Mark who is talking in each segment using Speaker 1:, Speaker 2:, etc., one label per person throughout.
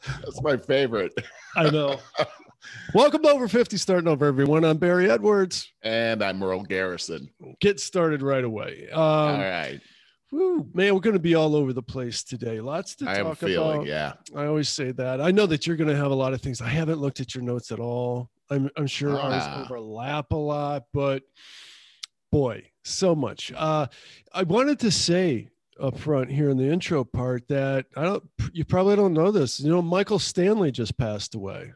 Speaker 1: That's my favorite.
Speaker 2: I know. Welcome to Over 50 Starting Over, everyone. I'm Barry Edwards.
Speaker 1: And I'm Merle Garrison.
Speaker 2: Get started right away.
Speaker 1: All right.
Speaker 2: Whew, man, we're going to be all over the place today. Lots to talk about.
Speaker 1: Yeah.
Speaker 2: I always say that. I know that you're going to have a lot of things. I haven't looked at your notes at all. I'm sure ours overlap a lot, but boy, so much. I wanted to say up front here in the intro part that you probably don't know this. You know, Michael Stanley just passed away.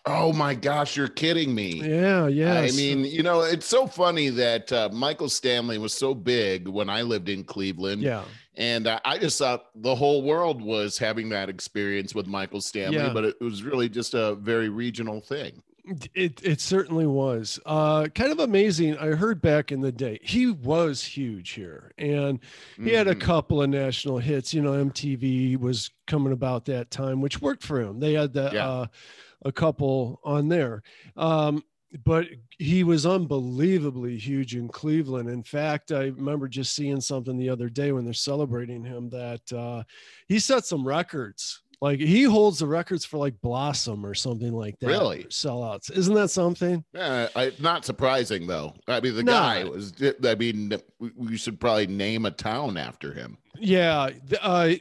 Speaker 1: Oh my gosh, you're kidding me.
Speaker 2: Yeah.
Speaker 1: I mean, you know, it's so funny that Michael Stanley was so big when I lived in Cleveland.
Speaker 2: Yeah.
Speaker 1: And I just thought the whole world was having that experience with Michael Stanley, but it was really just a very regional thing.
Speaker 2: It certainly was kind of amazing. I heard back in the day, he was huge here, and he had a couple of national hits. You know, MTV was coming about that time, which worked for him. They had a couple on there. But he was unbelievably huge in Cleveland. In fact, I remember just seeing something the other day when they're celebrating him that he set some records. Like he holds the records for like Blossom or something like that.
Speaker 1: Really?
Speaker 2: Sellouts. Isn't that something?
Speaker 1: Yeah, not surprising though. I mean, the guy was, I mean, we should probably name a town after him.
Speaker 2: Yeah.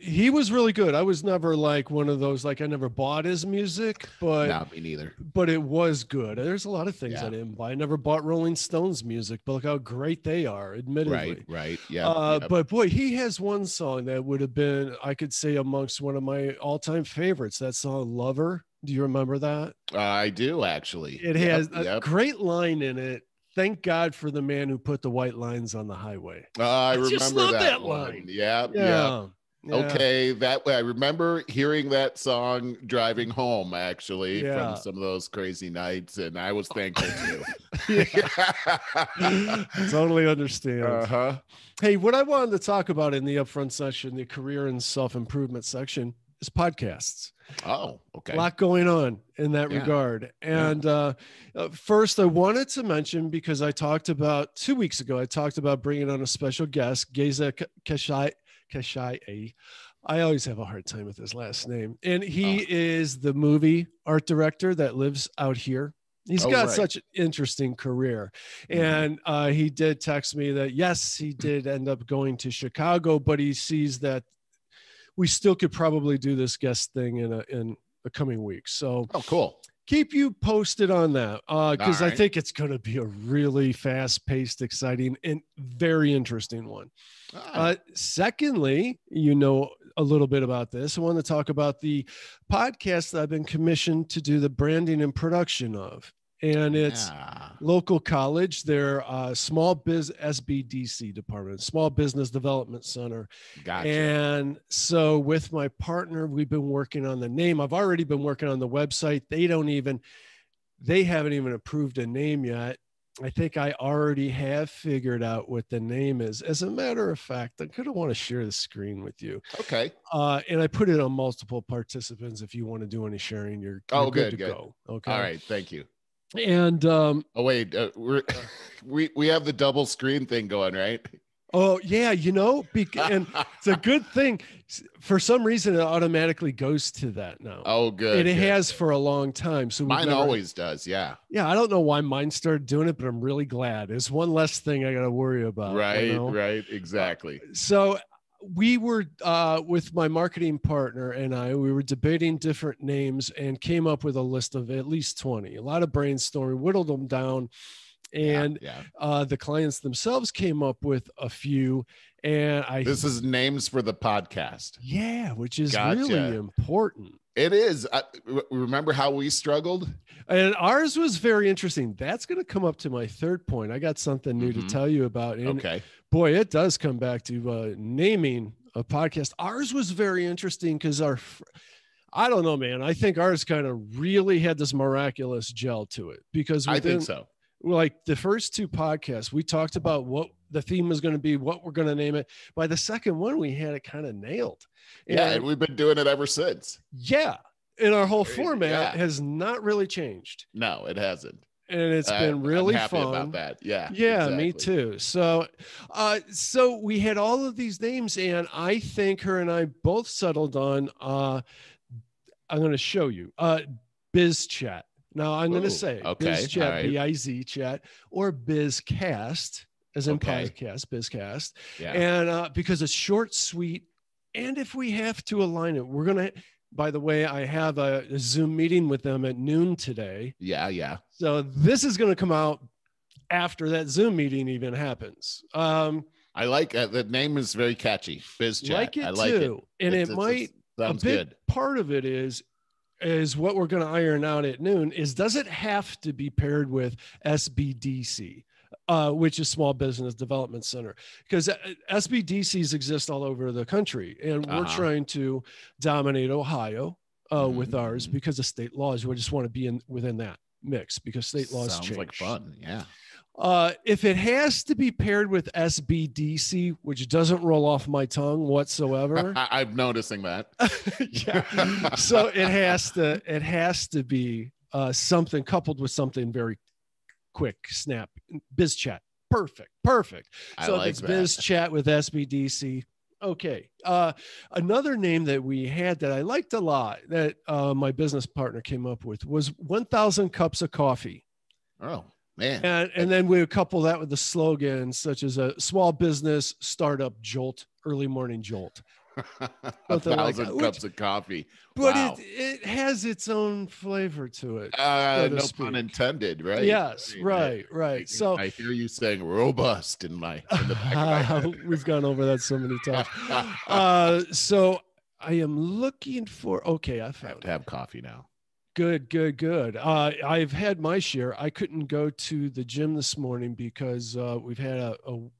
Speaker 2: He was really good. I was never like one of those, like I never bought his music, but
Speaker 1: not me neither,
Speaker 2: but it was good. There's a lot of things I didn't buy. I never bought Rolling Stones music, but look how great they are, admittedly.
Speaker 1: Right. Yeah.
Speaker 2: But boy, he has one song that would have been, I could say, amongst one of my all-time favorites. That song, Lover. Do you remember that?
Speaker 1: I do, actually.
Speaker 2: It has a great line in it. Thank God for the man who put the white lines on the highway.
Speaker 1: I remember
Speaker 2: just love that
Speaker 1: line.
Speaker 2: line.
Speaker 1: Yeah. Okay, that way I remember hearing that song driving home, actually, from some of those crazy nights, and I was thankful too.
Speaker 2: Totally understand. Hey, what I wanted to talk about in the upfront section, the career and self-improvement section, is podcasts.
Speaker 1: Oh, okay.
Speaker 2: A lot going on in that regard. And first, I wanted to mention, because I talked about 2 weeks ago, I talked about bringing on a special guest, Geza Kassai. I always have a hard time with his last name. And he is the movie art director that lives out here. He's got such an interesting career. And he did text me that, yes, he did end up going to Chicago, but he sees that we still could probably do this guest thing in a coming week. So
Speaker 1: cool.
Speaker 2: Keep you posted on that because I think it's going to be a really fast-paced, exciting, and very interesting one. Secondly, you know a little bit about this. I want to talk about the podcast that I've been commissioned to do the branding and production of. And it's local college, their small biz SBDC department, Small Business Development Center.
Speaker 1: Gotcha.
Speaker 2: And so with my partner, we've been working on the name. I've already been working on the website. They haven't even approved a name yet. I think I already have figured out what the name is. As a matter of fact, I kind of want to share the screen with you.
Speaker 1: Okay.
Speaker 2: And I put it on multiple participants. If you want to do any sharing, you're good to go. Okay.
Speaker 1: All right. Thank you.
Speaker 2: And
Speaker 1: we have the double screen thing going, right?
Speaker 2: Oh yeah, you know, and it's a good thing. For some reason, it automatically goes to that now.
Speaker 1: Oh, good.
Speaker 2: And it has for a long time. So
Speaker 1: mine always does. Yeah.
Speaker 2: Yeah, I don't know why mine started doing it, but I'm really glad. It's one less thing I got to worry about.
Speaker 1: Right.
Speaker 2: You know?
Speaker 1: Right. Exactly.
Speaker 2: So we were with my marketing partner and we were debating different names and came up with a list of at least 20. A lot of brainstorming, whittled them down. And the clients themselves came up with a few. And
Speaker 1: this is names for the podcast.
Speaker 2: Yeah, which is really important.
Speaker 1: It is. Remember how we struggled?
Speaker 2: And ours was very interesting. That's going to come up to my third point. I got something new to tell you about. And boy, it does come back to naming a podcast. Ours was very interesting because I don't know, man. I think ours kind of really had this miraculous gel to it because
Speaker 1: I think so.
Speaker 2: Like the first two podcasts, we talked about what the theme was going to be, what we're going to name it. By the second one, we had it kind of nailed.
Speaker 1: And we've been doing it ever since.
Speaker 2: Yeah. And our whole format has not really changed.
Speaker 1: No, it hasn't.
Speaker 2: and it's been really
Speaker 1: I'm happy
Speaker 2: fun
Speaker 1: about that. Yeah,
Speaker 2: exactly. Me
Speaker 1: exactly.
Speaker 2: too. So we had all of these names, and I think her and I both settled on I'm going to show you BizChat. Now I'm going to say BizChat, right. B-I-Z chat, or BizCast, as in podcast, BizCast. Yeah. And because it's short, sweet, and if we have to align it, we're going to, by the way, I have a Zoom meeting with them at noon today.
Speaker 1: Yeah.
Speaker 2: So this is going to come out after that Zoom meeting even happens. I
Speaker 1: like the name is very catchy. BizChat.
Speaker 2: Like it too. And it might, a big part of it is what we're going to iron out at noon is, does it have to be paired with SBDC? Which is Small Business Development Center, because SBDCs exist all over the country, and we're trying to dominate Ohio with ours because of state laws. We just want to be within that mix because state laws change.
Speaker 1: Sounds like fun, yeah.
Speaker 2: If it has to be paired with SBDC, which doesn't roll off my tongue whatsoever,
Speaker 1: I'm noticing that.
Speaker 2: Yeah. So it has to be something coupled with something very quick, snap. BizChat, perfect. So like if it's BizChat with SBDC, okay. Another name that we had that I liked a lot that my business partner came up with was 1,000 Cups of Coffee.
Speaker 1: Oh man!
Speaker 2: And then we would couple that with the slogans such as a small business startup jolt, early morning jolt.
Speaker 1: 1,000 cups of coffee.
Speaker 2: But wow. it has its own flavor to it.
Speaker 1: No pun intended, right?
Speaker 2: Yes, right. So
Speaker 1: I hear you saying robust in the back of my head.
Speaker 2: We've gone over that so many times. So I am looking for, I have
Speaker 1: to have coffee now.
Speaker 2: Good. I've had my share. I couldn't go to the gym this morning because we've had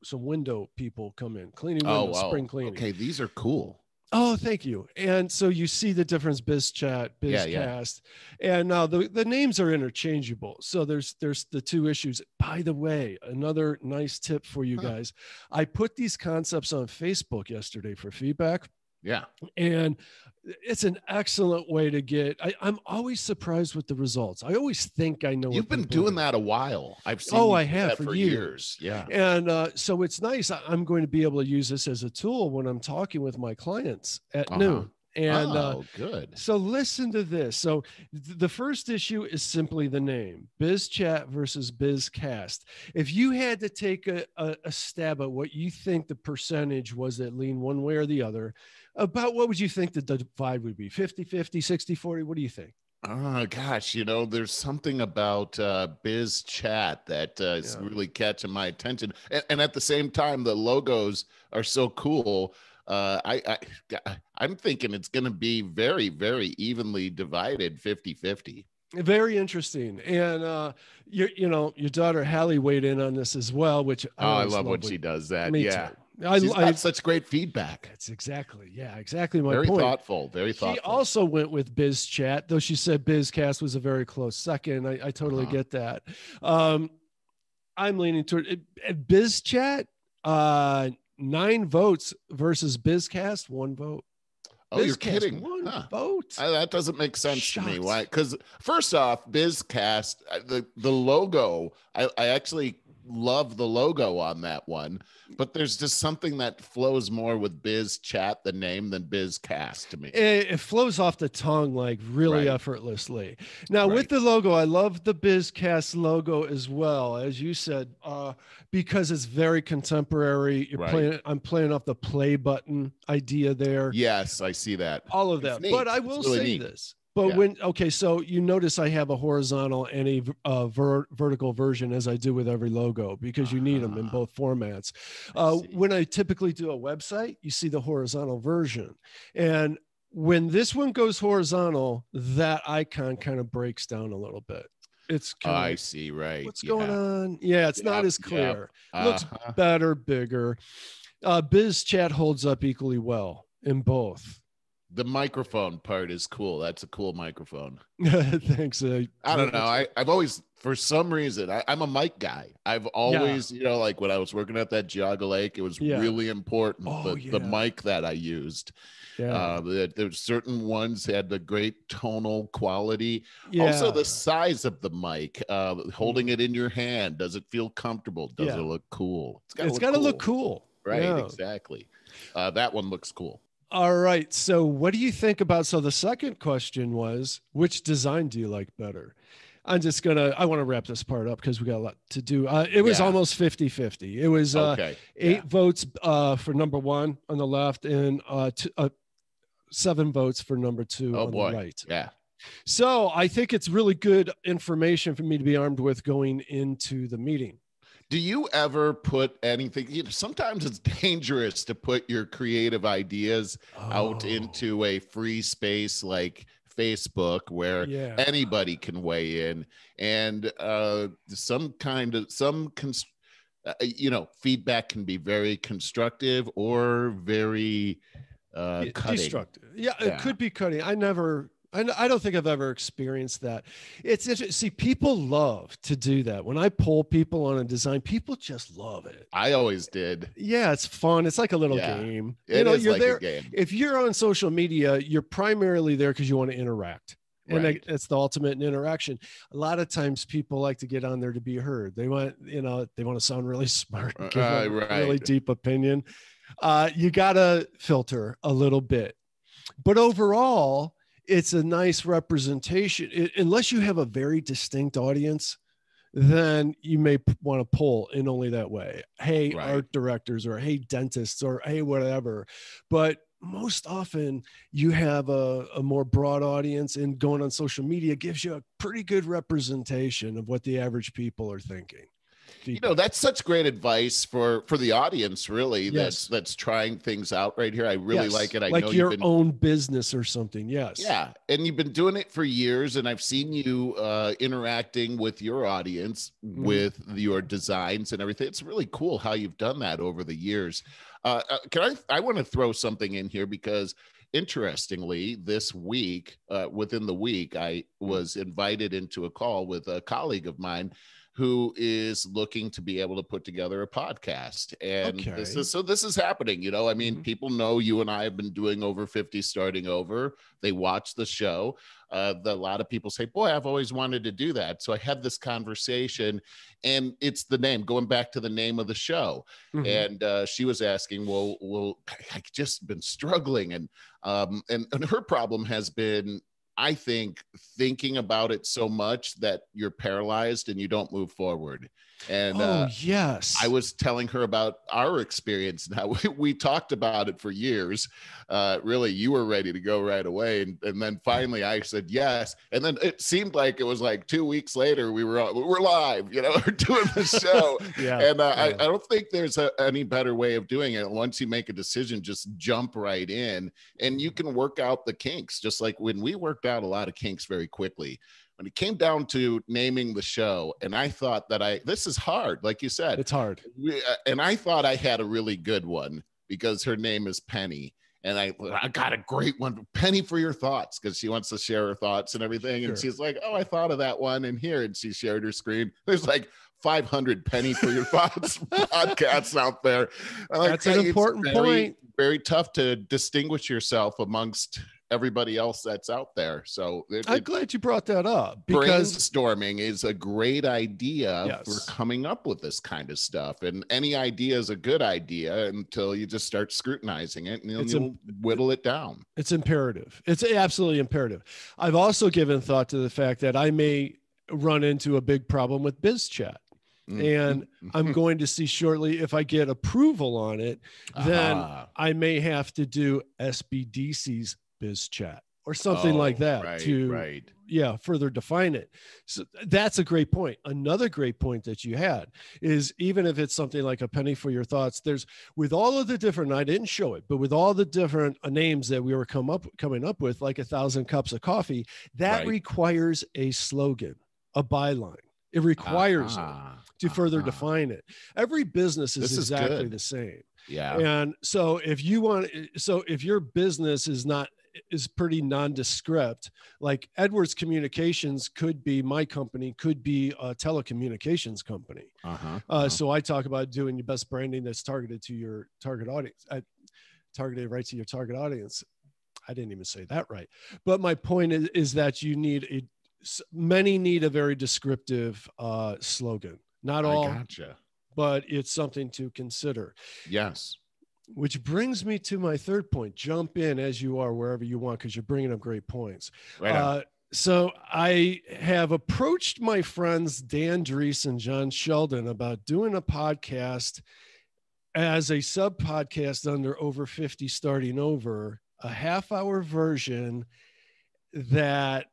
Speaker 2: some window people come in, cleaning windows, spring cleaning.
Speaker 1: Okay, these are cool.
Speaker 2: Oh, thank you. And so you see the difference, BizChat, BizCast. Yeah. And now the names are interchangeable. So there's the two issues. By the way, another nice tip for you guys. I put these concepts on Facebook yesterday for feedback.
Speaker 1: Yeah.
Speaker 2: And it's an excellent way to get, I'm always surprised with the results. I always think I know.
Speaker 1: You've been doing that a while. I've seen.
Speaker 2: I have for years.
Speaker 1: Yeah.
Speaker 2: And so it's nice. I'm going to be able to use this as a tool when I'm talking with my clients at noon. And
Speaker 1: good.
Speaker 2: So listen to this. So the first issue is simply the name, BizChat versus BizCast. If you had to take a stab at what you think the percentage was that lean one way or the other, about what would you think the divide would be? 50-50, 60-40? What do you think?
Speaker 1: Oh gosh, there's something about BizChat that is really catching my attention, and at the same time, the logos are so cool. I'm thinking it's going to be very, very evenly divided, 50-50.
Speaker 2: Very interesting. And your daughter Hallie weighed in on this as well, which
Speaker 1: I love when she does that.
Speaker 2: Me
Speaker 1: too.
Speaker 2: She's
Speaker 1: got such great feedback.
Speaker 2: That's exactly my
Speaker 1: very
Speaker 2: point.
Speaker 1: Very thoughtful.
Speaker 2: She also went with BizChat, though she said BizCast was a very close second. I totally get that. I'm leaning toward BizChat. 9 votes versus BizCast, 1 vote.
Speaker 1: Oh,
Speaker 2: BizCast,
Speaker 1: you're kidding.
Speaker 2: 1 vote.
Speaker 1: That doesn't make sense to me. Why? Because first off, BizCast, the logo, I actually love the logo on that one, but there's just something that flows more with BizChat, the name, than BizCast to me.
Speaker 2: It flows off the tongue like really effortlessly. Now with the logo, I love the BizCast logo as well, as you said, because it's very contemporary. I'm playing off the play button idea there.
Speaker 1: Yes, I see that.
Speaker 2: All of that. But I will say this. But so you notice I have a horizontal and a vertical version, as I do with every logo, because you need them in both formats. When I typically do a website, you see the horizontal version. And when this one goes horizontal, that icon kind of breaks down a little bit. It's kind of,
Speaker 1: I see, right.
Speaker 2: What's going on? Yeah, it's not as clear. Looks better, bigger. BizChat holds up equally well in both.
Speaker 1: The microphone part is cool. That's a cool microphone.
Speaker 2: Thanks.
Speaker 1: I don't know. I've always, for some reason, I'm a mic guy. I've always, like when I was working at that Geauga Lake, it was really important, the mic that I used. There's certain ones had the great tonal quality. Also, the size of the mic, holding it in your hand. Does it feel comfortable? Does it look cool?
Speaker 2: It's got to look cool.
Speaker 1: Right, exactly. That one looks cool.
Speaker 2: All right. So what do you think about, so the second question was, which design do you like better? I want to wrap this part up because we got a lot to do. It was almost 50-50. It was 8 votes for number 1 on the left and 7 votes for number 2 on the right.
Speaker 1: Yeah.
Speaker 2: So I think it's really good information for me to be armed with going into the meeting.
Speaker 1: Do you ever put anything, sometimes it's dangerous to put your creative ideas out into a free space like Facebook where anybody can weigh in, and feedback can be very constructive or very cutting.
Speaker 2: Destructive. It could be cutting. I don't think I've ever experienced that. It's interesting. See, people love to do that. When I poll people on a design, people just love it.
Speaker 1: I always did.
Speaker 2: Yeah, it's fun. It's like a little game.
Speaker 1: You're like
Speaker 2: there.
Speaker 1: A game.
Speaker 2: If you're on social media, you're primarily there because you want to interact. And it's the ultimate in interaction. A lot of times people like to get on there to be heard. They want to sound really smart, give a really deep opinion. You got to filter a little bit. But overall, it's a nice representation. Unless you have a very distinct audience, then you may want to poll in only that way. Hey, art directors, or hey, dentists, or hey, whatever. But most often you have a more broad audience, and going on social media gives you a pretty good representation of what the average people are thinking.
Speaker 1: That's such great advice for the audience, really.
Speaker 2: Yes.
Speaker 1: That's trying things out right here. I really like it. I
Speaker 2: like
Speaker 1: know
Speaker 2: your own business or something. Yes.
Speaker 1: Yeah. And you've been doing it for years, and I've seen you interacting with your audience with your designs and everything. It's really cool how you've done that over the years. I want to throw something in here because interestingly, this week, within the week, I was invited into a call with a colleague of mine who is looking to be able to put together a podcast. And this is happening. People know you and I have been doing Over 50 Starting Over. They watch the show. A lot of people say, boy, I've always wanted to do that. So I had this conversation, and it's the name, going back to the name of the show. And she was asking, well, I've just been struggling. And her problem has been, I think, thinking about it so much that you're paralyzed and you don't move forward. And
Speaker 2: yes,
Speaker 1: I was telling her about our experience. Now we talked about it for years. Really, you were ready to go right away, and then finally I said yes. And then it seemed like it was like 2 weeks later we're live. We're doing the show. I don't think there's any better way of doing it. Once you make a decision, just jump right in, and you can work out the kinks. Just like when we worked out a lot of kinks very quickly. When it came down to naming the show, and I thought that this is hard, like you said.
Speaker 2: It's hard.
Speaker 1: And I thought I had a really good one because her name is Penny. And I got a great one, Penny for Your Thoughts, because she wants to share her thoughts and everything. And she's like, oh, I thought of that one. And here, and she shared her screen. There's like 500 Penny for Your Thoughts podcasts out there.
Speaker 2: That's an important point.
Speaker 1: Very tough to distinguish yourself amongst everybody else that's out there. So
Speaker 2: I'm glad you brought that up, because
Speaker 1: brainstorming is a great idea for coming up with this kind of stuff. And any idea is a good idea until you just start scrutinizing it, and you'll whittle it down. It's
Speaker 2: imperative. It's absolutely imperative. I've also given thought to the fact that I may run into a big problem with BizChat. And I'm going to see shortly, if I get approval on it, then I may have to do SBDC's BizChat or something like that to further define it. So that's a great point. Another great point that you had is, even if it's something like a Penny for Your Thoughts, there's, with all of the different, I didn't show it, but with all the different names that we were coming up with, like 1,000 Cups of Coffee, that requires a slogan, a byline. It requires it to further define it. Every business is exactly the same.
Speaker 1: Yeah.
Speaker 2: And so if your business is not is pretty nondescript. Like Edwards Communications could be my company, could be a telecommunications company. So I talk about doing your best branding that's targeted to your target audience, targeted right to your target audience. I didn't even say that right. But my point is that you need many need a very descriptive slogan. Not all,
Speaker 1: gotcha.
Speaker 2: But it's something to consider.
Speaker 1: Yes.
Speaker 2: Which brings me to my third point. Jump in as you are wherever you want, because you're bringing up great points.
Speaker 1: Right.
Speaker 2: So I have approached my friends Dan Drees and John Sheldon about doing a podcast as a sub podcast under Over 50 Starting Over, a half-hour version that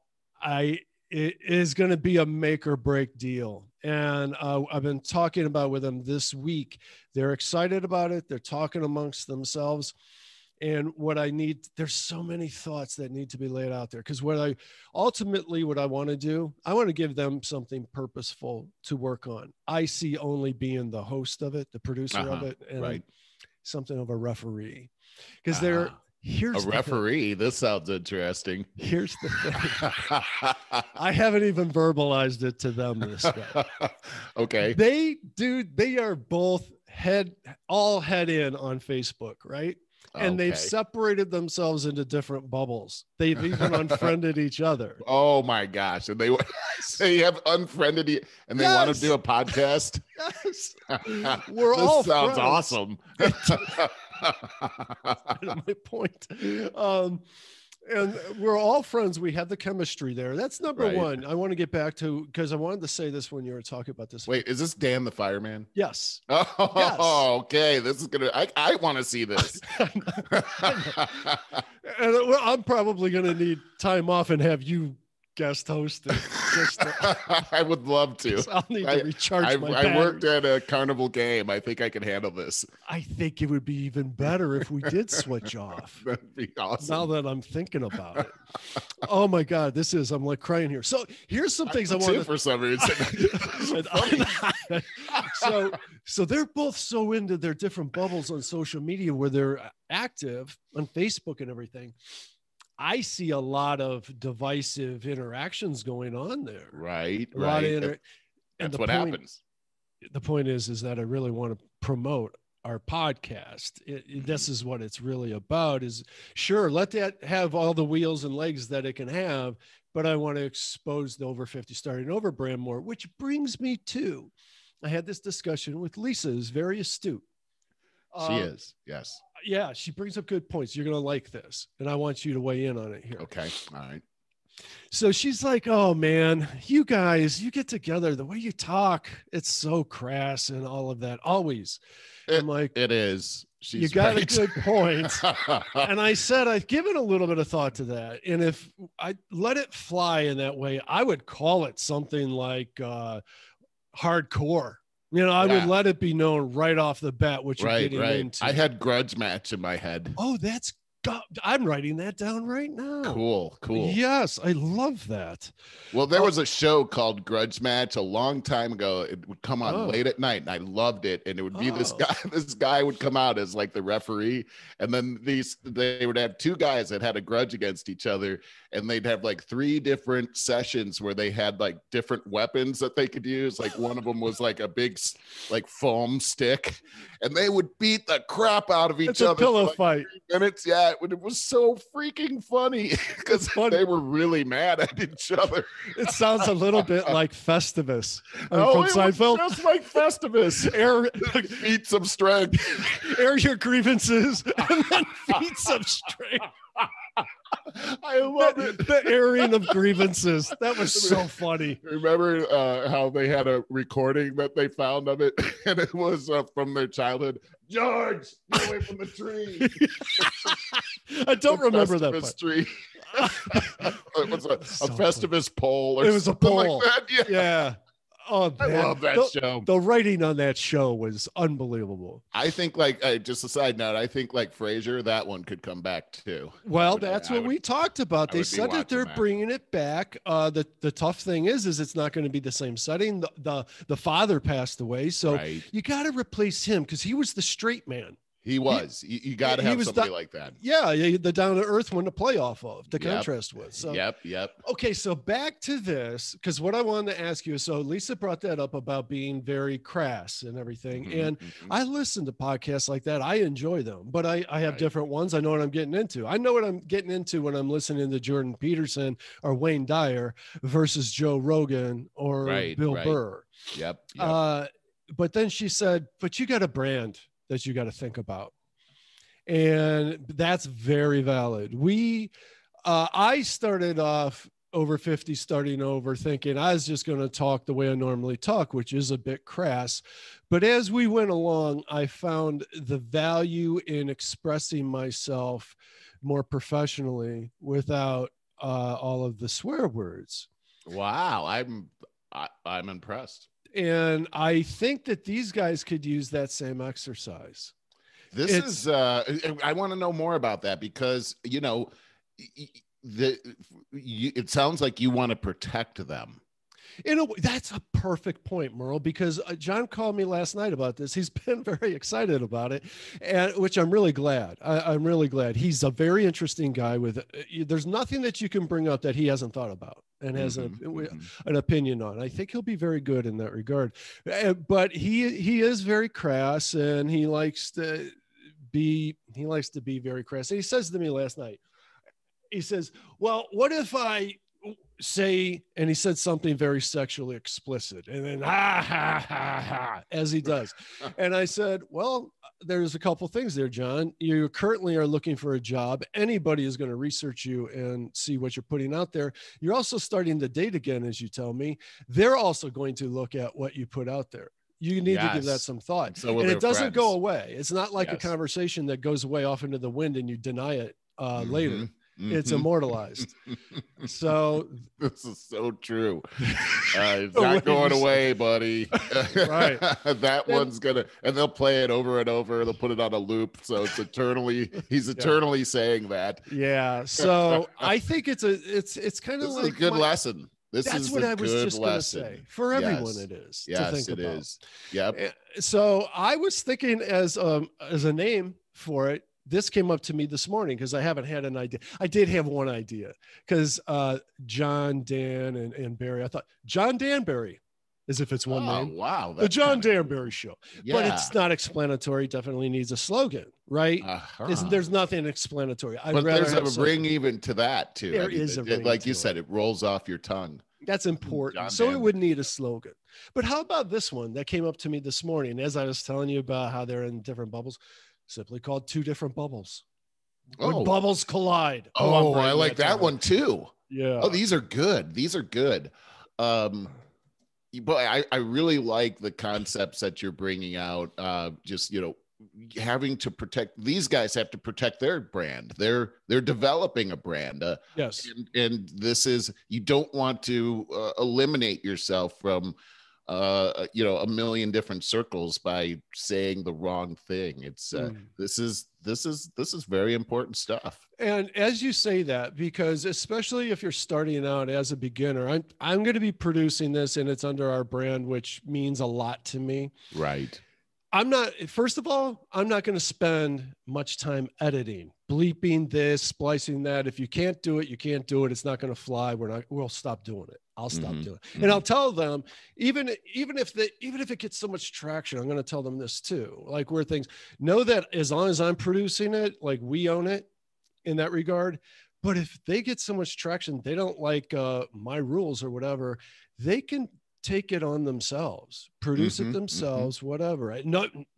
Speaker 2: it is going to be a make or break deal. And I've been talking about with them this week. They're excited about it. They're talking amongst themselves. And there's so many thoughts that need to be laid out there. Because what I want to do, I want to give them something purposeful to work on. I see only being the host of it, the producer of it, and something of a referee. Because here's
Speaker 1: a referee. This sounds interesting.
Speaker 2: Here's the thing. I haven't even verbalized it to them this way.
Speaker 1: Okay.
Speaker 2: They are both all head in on Facebook, right? And they've separated themselves into different bubbles. They've even unfriended each other.
Speaker 1: Oh my gosh. And they have unfriended you and they want to do a podcast.
Speaker 2: Yes.
Speaker 1: This sounds awesome.
Speaker 2: My point. And we're all friends. We have the chemistry there. That's number one. I want to get back to, because I wanted to say this when you were talking about this.
Speaker 1: Wait, is this Dan the fireman?
Speaker 2: Yes.
Speaker 1: Oh,
Speaker 2: yes.
Speaker 1: Okay. This is I want to see this.
Speaker 2: And I'm probably going to need time off and have you guest hosted.
Speaker 1: I would love to.
Speaker 2: I'll need to recharge my battery.
Speaker 1: I worked at a carnival game. I think I can handle this.
Speaker 2: I think it would be even better if we did switch off.
Speaker 1: That'd be awesome.
Speaker 2: Now that I'm thinking about it. Oh my God, I'm like crying here. So here's some things I want to,
Speaker 1: for some reason.
Speaker 2: So they're both so into their different bubbles on social media where they're active on Facebook and everything. I see a lot of divisive interactions going on there.
Speaker 1: Right.
Speaker 2: That's
Speaker 1: what happens.
Speaker 2: The point is that I really want to promote our podcast. This is what it's really about. Is sure, let that have all the wheels and legs that it can have, but I want to expose the Over 50 Starting Over brand more, which brings me to, I had this discussion with Lisa, who's very astute.
Speaker 1: She is, yes.
Speaker 2: Yeah, she brings up good points. You're going to like this, and I want you to weigh in on it here.
Speaker 1: Okay, all right.
Speaker 2: So she's like, oh, man, you guys, you get together. The way you talk, it's so crass and all of that. Always. I'm like,
Speaker 1: it is. She's
Speaker 2: you got a good point. And I said, I've given a little bit of thought to that. And if I let it fly in that way, I would call it something like hardcore. I would let it be known right off the bat what you're getting into.
Speaker 1: I had grudge match in my head.
Speaker 2: Oh, I'm writing that down right now.
Speaker 1: Cool.
Speaker 2: Yes, I love that.
Speaker 1: Well, there was a show called Grudge Match a long time ago. It would come on late at night, and I loved it. And it would be this guy. This guy would come out as like the referee, and then they would have two guys that had a grudge against each other, and they'd have like 3 different sessions where they had like different weapons that they could use. Like one of them was like a big like foam stick, and they would beat the crap out of each other.
Speaker 2: It's a pillow
Speaker 1: for like
Speaker 2: fight.
Speaker 1: 3 minutes, yeah. It was so freaking funny because they were really mad at each other.
Speaker 2: It sounds a little bit like Festivus.
Speaker 1: Oh, it was just like Festivus. Feat some strength.
Speaker 2: Air your grievances and then feat some strength.
Speaker 1: I love it.
Speaker 2: The airing of grievances. That was so funny.
Speaker 1: Remember how they had a recording that they found of it, and it was from their childhood. George, get away from the tree.
Speaker 2: I don't remember that part.
Speaker 1: Tree. It was a Festivus pole.
Speaker 2: It was a pole.
Speaker 1: Like that.
Speaker 2: Yeah. Oh,
Speaker 1: I love that show.
Speaker 2: The writing on that show was unbelievable.
Speaker 1: I think, just a side note, I think like Frasier, that one could come back too.
Speaker 2: Well, that's what we talked about. They said that they're bringing it back. The tough thing is it's not going to be the same setting. The father passed away, so you got to replace him because he was the straight man.
Speaker 1: He was. You got to have somebody like that.
Speaker 2: Yeah, the down to earth one to play off of, to contrast with. So
Speaker 1: yep.
Speaker 2: Okay, so back to this, because what I wanted to ask you is, so Lisa brought that up about being very crass and everything. And I listen to podcasts like that. I enjoy them, but I have different ones. I know what I'm getting into. I know what I'm getting into when I'm listening to Jordan Peterson or Wayne Dyer versus Joe Rogan or Bill Burr.
Speaker 1: Yep.
Speaker 2: But then she said, but you got a brand that you got to think about. And that's very valid. I started off over 50, starting over, thinking I was just going to talk the way I normally talk, which is a bit crass. But as we went along, I found the value in expressing myself more professionally without all of the swear words.
Speaker 1: Wow. I'm impressed.
Speaker 2: And I think that these guys could use that same exercise.
Speaker 1: I want to know more about that, because, it sounds like you want to protect them.
Speaker 2: That's a perfect point, Merle, because John called me last night about this. He's been very excited about it, and which I'm really glad. I'm really glad. He's a very interesting guy there's nothing that you can bring up that he hasn't thought about and has an opinion on. I think he'll be very good in that regard. But he is very crass, and he likes to be very crass. And he says to me last night, he says, well, what if I say, and he said something very sexually explicit, and then as he does. And I said, well, there's a couple things there, John. You currently are looking for a job. Anybody is going to research you and see what you're putting out there. You're also starting to date again, as you tell me. They're also going to look at what you put out there. You need to give that some thought. And it doesn't go away. It's not like a conversation that goes away off into the wind and you deny it later. It's immortalized. So
Speaker 1: this is so true. It's not going away, buddy.
Speaker 2: Right.
Speaker 1: One's gonna, and they'll play it over and over. They'll put it on a loop, so it's he's eternally saying that.
Speaker 2: Yeah. So I think it's kind of like
Speaker 1: a good lesson.
Speaker 2: That's what I was just going to say. For everyone, it is.
Speaker 1: Yes, it is. Yep.
Speaker 2: So I was thinking as a name for it. This came up to me this morning because I haven't had an idea. I did have one idea because John, Dan, and Barry. I thought John Danbury, as if it's one name.
Speaker 1: Wow.
Speaker 2: The John Danbury Show. Yeah. But it's not explanatory. Definitely needs a slogan, right? There's nothing explanatory.
Speaker 1: But there's a ring even to that, too.
Speaker 2: There is a ring.
Speaker 1: Like you said, it rolls off your tongue.
Speaker 2: That's important. So it would need a slogan. But how about this one that came up to me this morning as I was telling you about how they're in different bubbles? Simply called Two Different Bubbles. When bubbles collide.
Speaker 1: I like that one too.
Speaker 2: Yeah.
Speaker 1: Oh, these are good. But I really like the concepts that you're bringing out. Having to protect, these guys have to protect their brand. They're developing a brand.
Speaker 2: Yes.
Speaker 1: And this is, you don't want to eliminate yourself from a million different circles by saying the wrong thing. It's this is very important stuff.
Speaker 2: And as you say that, because especially if you're starting out as a beginner, I'm going to be producing this and it's under our brand, which means a lot to me.
Speaker 1: Right.
Speaker 2: First of all, I'm not going to spend much time editing, bleeping this, splicing that. If you can't do it, you can't do it. It's not going to fly. We'll stop doing it. I'll stop doing it. And I'll tell them, even if it gets so much traction, I'm going to tell them this too. Like, where things know that as long as I'm producing it, like, we own it in that regard. But if they get so much traction, they don't like my rules or whatever, they can take it on themselves, produce it themselves, whatever.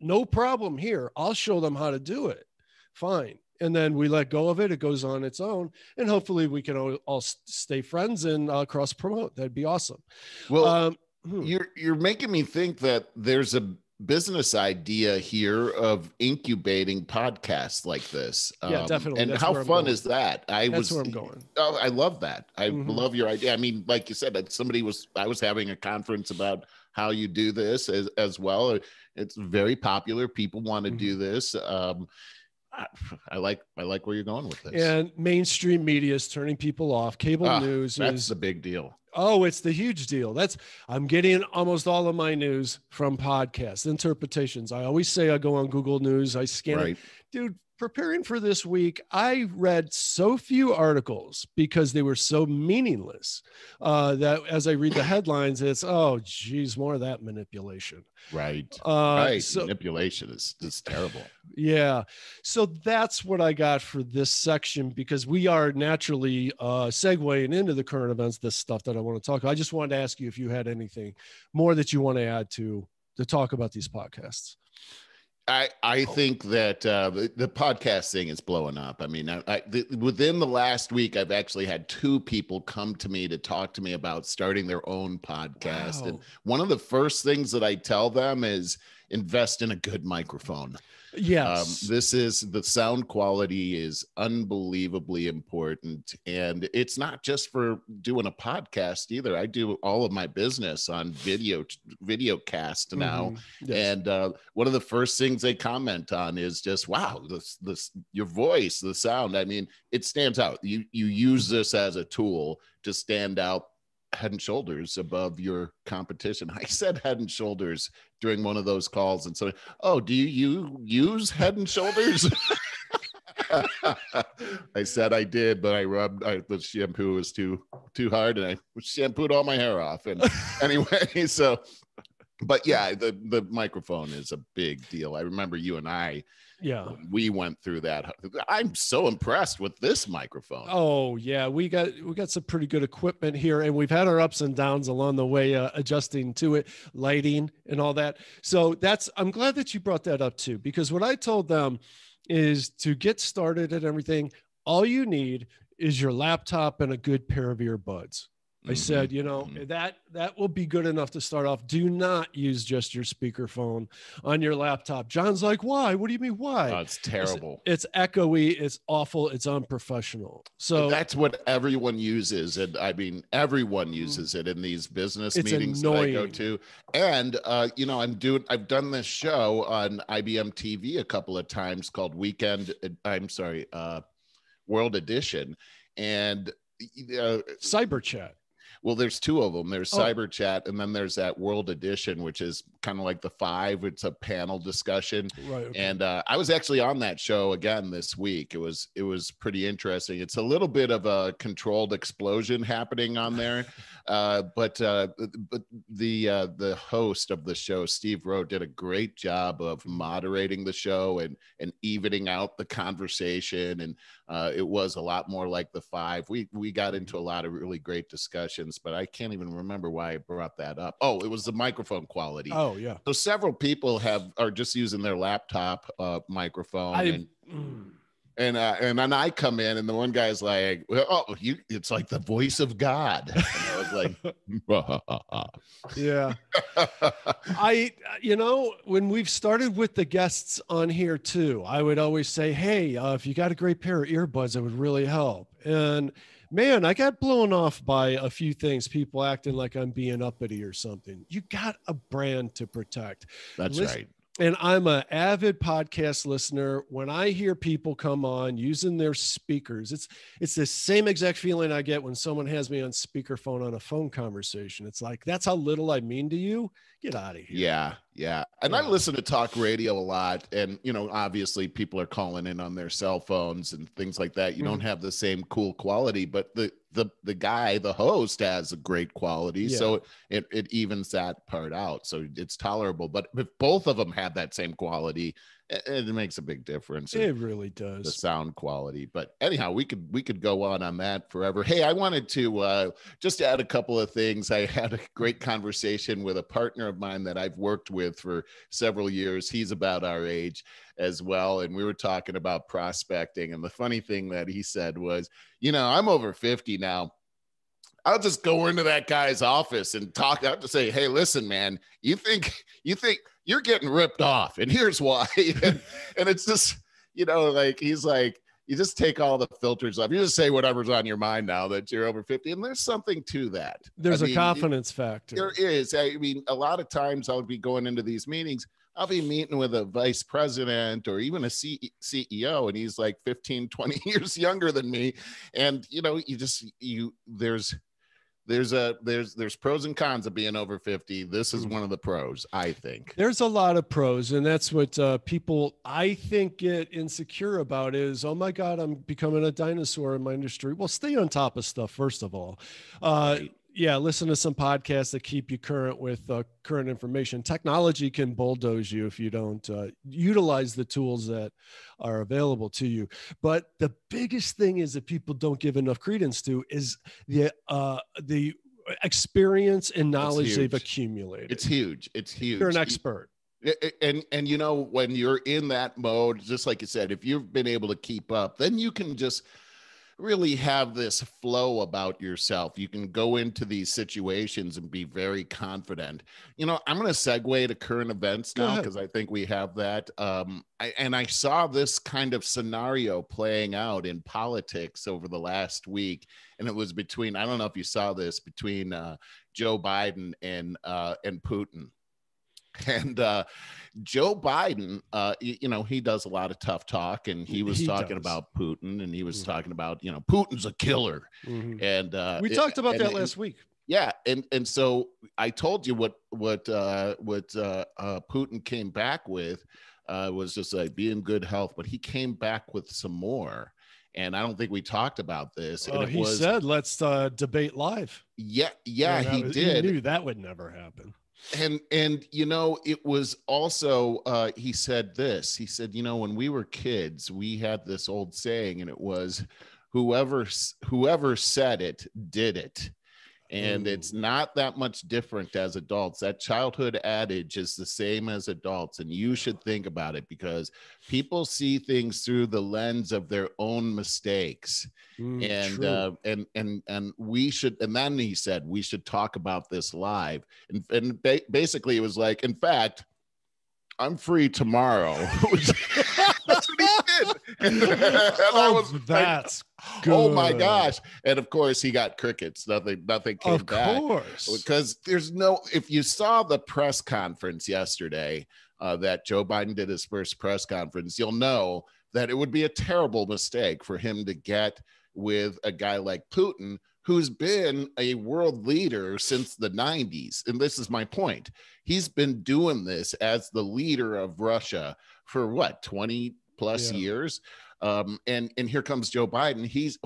Speaker 2: No problem here. I'll show them how to do it. Fine. And then we let go of it. It goes on its own. And hopefully we can all stay friends and cross promote. That'd be awesome.
Speaker 1: Well, you're making me think that there's a business idea here of incubating podcasts like this.
Speaker 2: Yeah, definitely.
Speaker 1: And how fun is that?
Speaker 2: That's where I'm going.
Speaker 1: Oh, I love that. I love your idea. I mean, like you said, I was having a conference about how you do this as well. It's very popular. People want to do this. I like where you're going with this.
Speaker 2: And mainstream media is turning people off. Cable news
Speaker 1: that's the big deal.
Speaker 2: Oh, it's the huge deal. I'm getting almost all of my news from podcasts, interpretations. I always say I go on Google News, I scan it. Dude, preparing for this week, I read so few articles because they were so meaningless that as I read the headlines, it's, oh, geez, more of that manipulation.
Speaker 1: Right.
Speaker 2: So,
Speaker 1: manipulation is terrible.
Speaker 2: Yeah. So that's what I got for this section, because we are naturally segueing into the current events, this stuff that I want to talk about. I just wanted to ask you if you had anything more that you want to add to talk about these podcasts.
Speaker 1: I think that the podcast thing is blowing up. I mean, within the last week, I've actually had 2 people come to me to talk to me about starting their own podcast. Wow. And one of the first things that I tell them is invest in a good microphone.
Speaker 2: Yes.
Speaker 1: The sound quality is unbelievably important. And it's not just for doing a podcast either. I do all of my business on video cast now. Yes. And one of the first things they comment on is just, wow, this your voice, the sound. I mean, it stands out. You use this as a tool to stand out head and shoulders above your competition. I said head and shoulders during one of those calls. And so, oh, do you use head and shoulders? I said I did, but the shampoo was too hard and I shampooed all my hair off. And anyway, so, but yeah, the microphone is a big deal. I remember you and I, we went through that. I'm so impressed with this microphone.
Speaker 2: Oh yeah, we got some pretty good equipment here, and we've had our ups and downs along the way, adjusting to it, lighting and all that. So I'm glad that you brought that up too, because what I told them is to get started and everything, all you need is your laptop and a good pair of earbuds. I said, that will be good enough to start off. Do not use just your speakerphone on your laptop. John's like, why? What do you mean, why?
Speaker 1: Oh, it's terrible.
Speaker 2: It's echoey. It's awful. It's unprofessional. So
Speaker 1: that's what everyone uses. And I mean, everyone uses it in these business meetings that I go to. And, I've done this show on IBM TV a couple of times called World Edition. And
Speaker 2: Cyber Chat.
Speaker 1: Well, there's 2 of them. There's Cyber Chat, and then there's that World Edition, which is kind of like the 5. It's a panel discussion. Right. Okay. And I was actually on that show again this week. It was pretty interesting. It's a little bit of a controlled explosion happening on there. But the host of the show, Steve Rowe, did a great job of moderating the show and evening out the conversation. And it was a lot more like the 5. We got into a lot of really great discussions, but I can't even remember why I brought that up. Oh, it was the microphone quality.
Speaker 2: Oh yeah.
Speaker 1: So several people are just using their laptop microphone. And then I come in and the one guy's like, it's like the voice of God. And I was like,
Speaker 2: yeah. When we've started with the guests on here too, I would always say, hey, if you got a great pair of earbuds, it would really help. And man, I got blown off by a few things, people acting like I'm being uppity or something. You got a brand to protect.
Speaker 1: That's right.
Speaker 2: And I'm an avid podcast listener. When I hear people come on using their speakers, it's the same exact feeling I get when someone has me on speakerphone on a phone conversation. It's like, that's how little I mean to you. Get out of here.
Speaker 1: Yeah. And I listen to talk radio a lot. And, obviously people are calling in on their cell phones and things like that. You don't have the same cool quality, but the guy, the host, has a great quality. Yeah. So it evens that part out. So it's tolerable. But if both of them have that same quality, it makes a big difference.
Speaker 2: It really does.
Speaker 1: The sound quality. But anyhow, we could go on that forever. Hey, I wanted to just add a couple of things. I had a great conversation with a partner of mine that I've worked with for several years. He's about our age as well. And we were talking about prospecting. And the funny thing that he said was, I'm over 50 now. I'll just go into that guy's office and talk out to say, hey, listen, man, you think you're getting ripped off, and here's why. and it's just, he's like, you just take all the filters off. You just say whatever's on your mind now that you're over 50. And there's something to that.
Speaker 2: There's a confidence factor.
Speaker 1: There is. I mean, a lot of times I'll be going into these meetings. I'll be meeting with a vice president or even a CEO, and he's like 15, 20 years younger than me. And, there's pros and cons of being over 50. This is one of the pros, I think.
Speaker 2: There's a lot of pros, and that's what people, I think, get insecure about is, oh my God, I'm becoming a dinosaur in my industry. Well, stay on top of stuff, first of all. Right. Yeah, listen to some podcasts that keep you current with current information. Technology can bulldoze you if you don't utilize the tools that are available to you. But the biggest thing is that people don't give enough credence to is the experience and knowledge they've accumulated.
Speaker 1: It's huge. It's huge.
Speaker 2: You're an expert.
Speaker 1: And you know, when you're in that mode, just like you said, if you've been able to keep up, then you can just really have this flow about yourself. You can go into these situations and be very confident. You know, I'm going to segue to current events now because I think we have that. I saw this kind of scenario playing out in politics over the last week, and it was between, I don't know if you saw this, between Joe Biden and Putin. And Joe Biden, you know, he does a lot of tough talk, and he was talking about Putin, and he was talking about, you know, Putin's a killer. And
Speaker 2: we talked about that last week.
Speaker 1: Yeah, and so I told you what Putin came back with was just like, be in good health, but he came back with some more. And I don't think we talked about this.
Speaker 2: And he said, let's debate live.
Speaker 1: Yeah, he did.
Speaker 2: He knew that would never happen.
Speaker 1: And you know, it was also he said this. He said, you know, when we were kids, we had this old saying, and it was, whoever said it did it. And it's not that much different as adults. That childhood adage is the same as adults. And you should think about it, because people see things through the lens of their own mistakes. And we should, and then he said, we should talk about this live. And basically it was like, in fact, I'm free tomorrow. That's what he did. And I was that's like, good. Oh my gosh. And of course he got crickets. Nothing came back. Of course. Because there's no, if you saw the press conference yesterday that Joe Biden did his first press conference, you'll know that it would be a terrible mistake for him to get with a guy like Putin, who's been a world leader since the 90s. And this is my point. He's been doing this as the leader of Russia for what, 20 plus years? And here comes Joe Biden. He's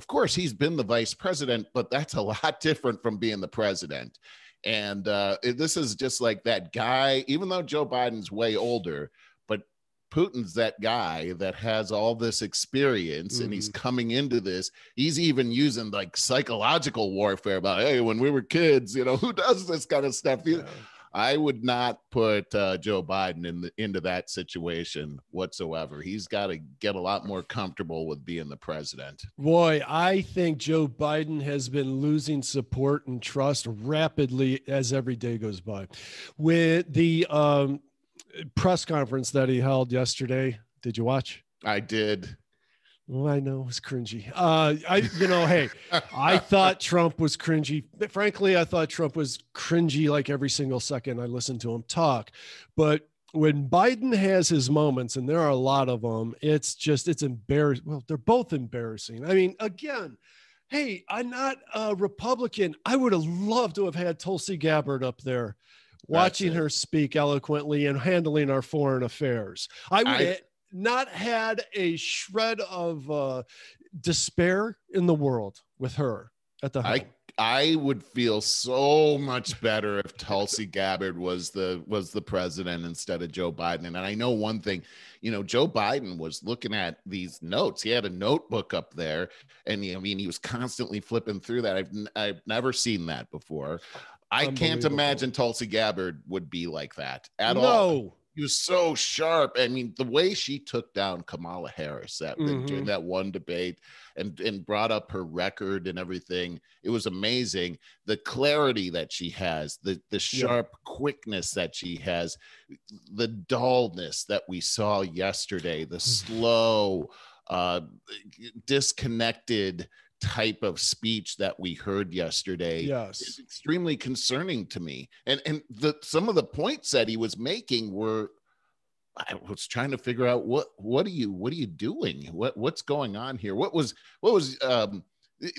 Speaker 1: been the vice president, but that's a lot different from being the president. And this is just like that guy, even though Joe Biden's way older, but Putin's that guy that has all this experience, and he's coming into this. He's even using like psychological warfare about, hey, when we were kids, you know, who does this kind of stuff? I would not put Joe Biden into that situation whatsoever. He's got to get a lot more comfortable with being the president.
Speaker 2: Boy, I think Joe Biden has been losing support and trust rapidly as every day goes by. With the press conference that he held yesterday, did you watch?
Speaker 1: I did.
Speaker 2: Well, I know it was cringy. Hey, I thought Trump was cringy. Frankly, I thought Trump was cringy like every single second I listened to him talk. But when Biden has his moments, and there are a lot of them, it's embarrassing. Well, they're both embarrassing. I mean, again, hey, I'm not a Republican. I would have loved to have had Tulsi Gabbard up there watching her speak eloquently and handling our foreign affairs. I would not had a shred of despair in the world with her at the helm.
Speaker 1: I would feel so much better if Tulsi Gabbard was the president instead of Joe Biden. And I know one thing, you know, Joe Biden was looking at these notes. He had a notebook up there, and he was constantly flipping through that. I've never seen that before. I can't imagine Tulsi Gabbard would be like that at all. He was so sharp. I mean, the way she took down Kamala Harris during that one debate and brought up her record and everything, it was amazing. The clarity that she has, the sharp quickness that she has, the dullness that we saw yesterday, the slow, disconnected type of speech that we heard yesterday is extremely concerning to me. And some of the points that he was making were, I was trying to figure out what are you doing? What's going on here? What was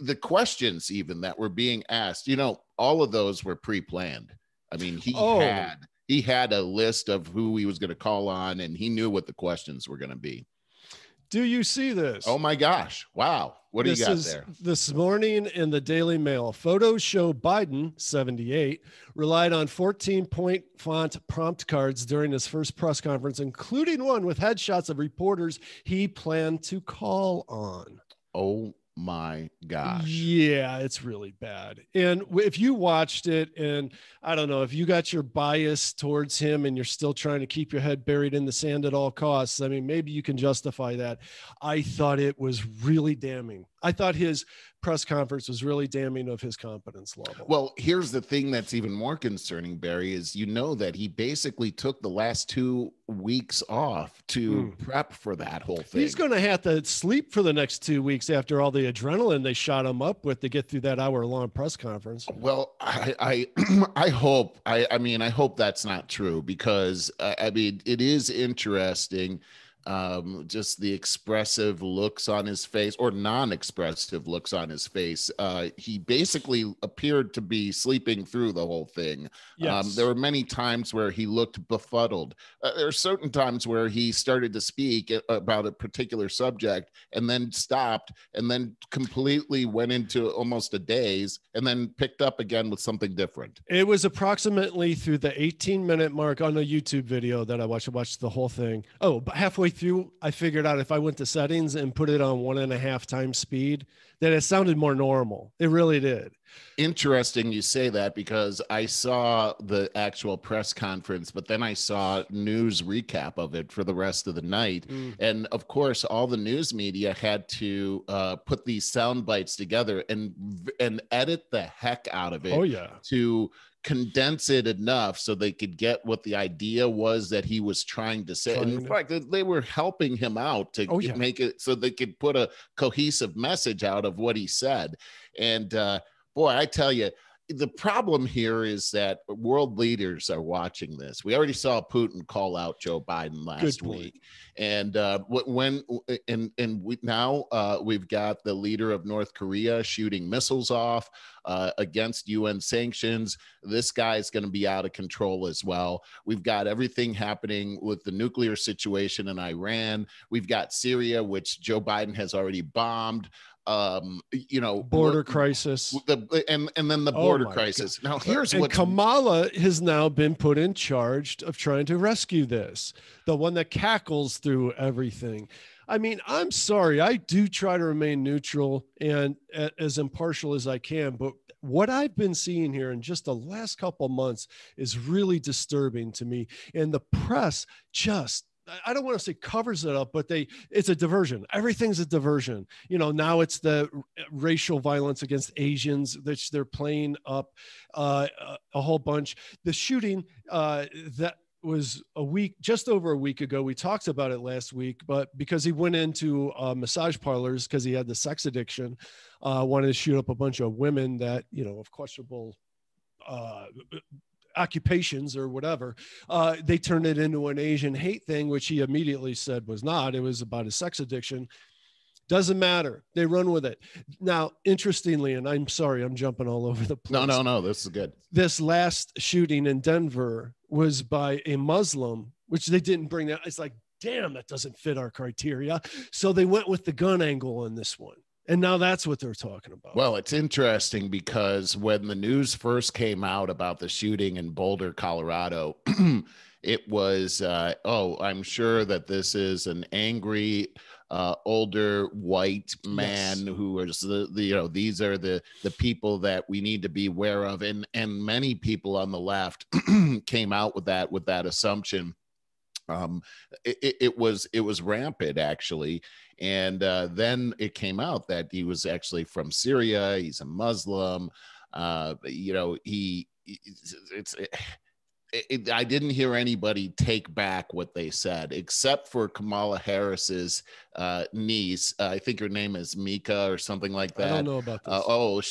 Speaker 1: the questions even that were being asked, all of those were pre-planned. I mean, he had a list of who he was going to call on, and he knew what the questions were going to be.
Speaker 2: Do you see this?
Speaker 1: Oh my gosh. Wow. What do you got there?
Speaker 2: This morning in the Daily Mail, photos show Biden, 78, relied on 14-point font prompt cards during his first press conference, including one with headshots of reporters he planned to call on.
Speaker 1: Oh my gosh.
Speaker 2: Yeah, it's really bad. And if you watched it, and I don't know, if you got your bias towards him and you're still trying to keep your head buried in the sand at all costs, I mean, maybe you can justify that. I thought it was really damning. I thought his press conference was really damning of his competence level.
Speaker 1: Well, here's the thing that's even more concerning, Barry, is that he basically took the last 2 weeks off to prep for that whole thing.
Speaker 2: He's going to have to sleep for the next 2 weeks after all the adrenaline they shot him up with to get through that hour-long press conference.
Speaker 1: Well, I hope I hope that's not true, because it is interesting. Just the expressive looks on his face, or non-expressive looks on his face. He basically appeared to be sleeping through the whole thing.
Speaker 2: Yes.
Speaker 1: There were many times where he looked befuddled. There are certain times where he started to speak about a particular subject and then stopped and then completely went into almost a daze and then picked up again with something different.
Speaker 2: It was approximately through the 18-minute mark on a YouTube video that I watched the whole thing. Oh, but halfway through, I figured out if I went to settings and put it on 1.5 times speed, that it sounded more normal. It really did.
Speaker 1: Interesting you say that, because I saw the actual press conference, but then I saw news recap of it for the rest of the night. And of course, all the news media had to put these sound bites together and edit the heck out of it.
Speaker 2: Oh, yeah.
Speaker 1: To condense it enough so they could get what the idea was that he was trying to say. And in fact, they were helping him out to make it so they could put a cohesive message out of what he said. And boy, I tell you, the problem here is that world leaders are watching this. We already saw Putin call out Joe Biden last week, and we've got the leader of North Korea shooting missiles off against UN sanctions. This guy's going to be out of control as well. We've got everything happening with the nuclear situation in Iran. We've got Syria, which Joe Biden has already bombed.
Speaker 2: Border crisis,
Speaker 1: and then the border crisis. Now here's what
Speaker 2: Kamala has now been put in charge of trying to rescue this, the one that cackles through everything. I mean, I'm sorry, I do try to remain neutral and as impartial as I can, but what I've been seeing here in just the last couple months is really disturbing to me. And the press just, I don't want to say covers it up, but it's a diversion. Everything's a diversion. Now it's the racial violence against Asians, which they're playing up a whole bunch. The shooting that was just over a week ago. We talked about it last week, but because he went into massage parlors because he had the sex addiction, wanted to shoot up a bunch of women that, of questionable occupations or whatever, they turned it into an Asian hate thing, which he immediately said was not. It was about his sex addiction. Doesn't matter. They run with it. Now, interestingly, and I'm sorry, I'm jumping all over the place.
Speaker 1: No, this is good.
Speaker 2: This last shooting in Denver was by a Muslim, which they didn't bring that. It's like, damn, that doesn't fit our criteria. So they went with the gun angle on this one. And now that's what they're talking about.
Speaker 1: Well, it's interesting because when the news first came out about the shooting in Boulder, Colorado, it was, I'm sure that this is an angry, older white man who is these are the people that we need to be aware of. And many people on the left came out with that assumption. It was rampant, actually. And then it came out that he was actually from Syria. He's a Muslim. I didn't hear anybody take back what they said, except for Kamala Harris's niece. I think her name is Mika or something like that.
Speaker 2: I don't know about this.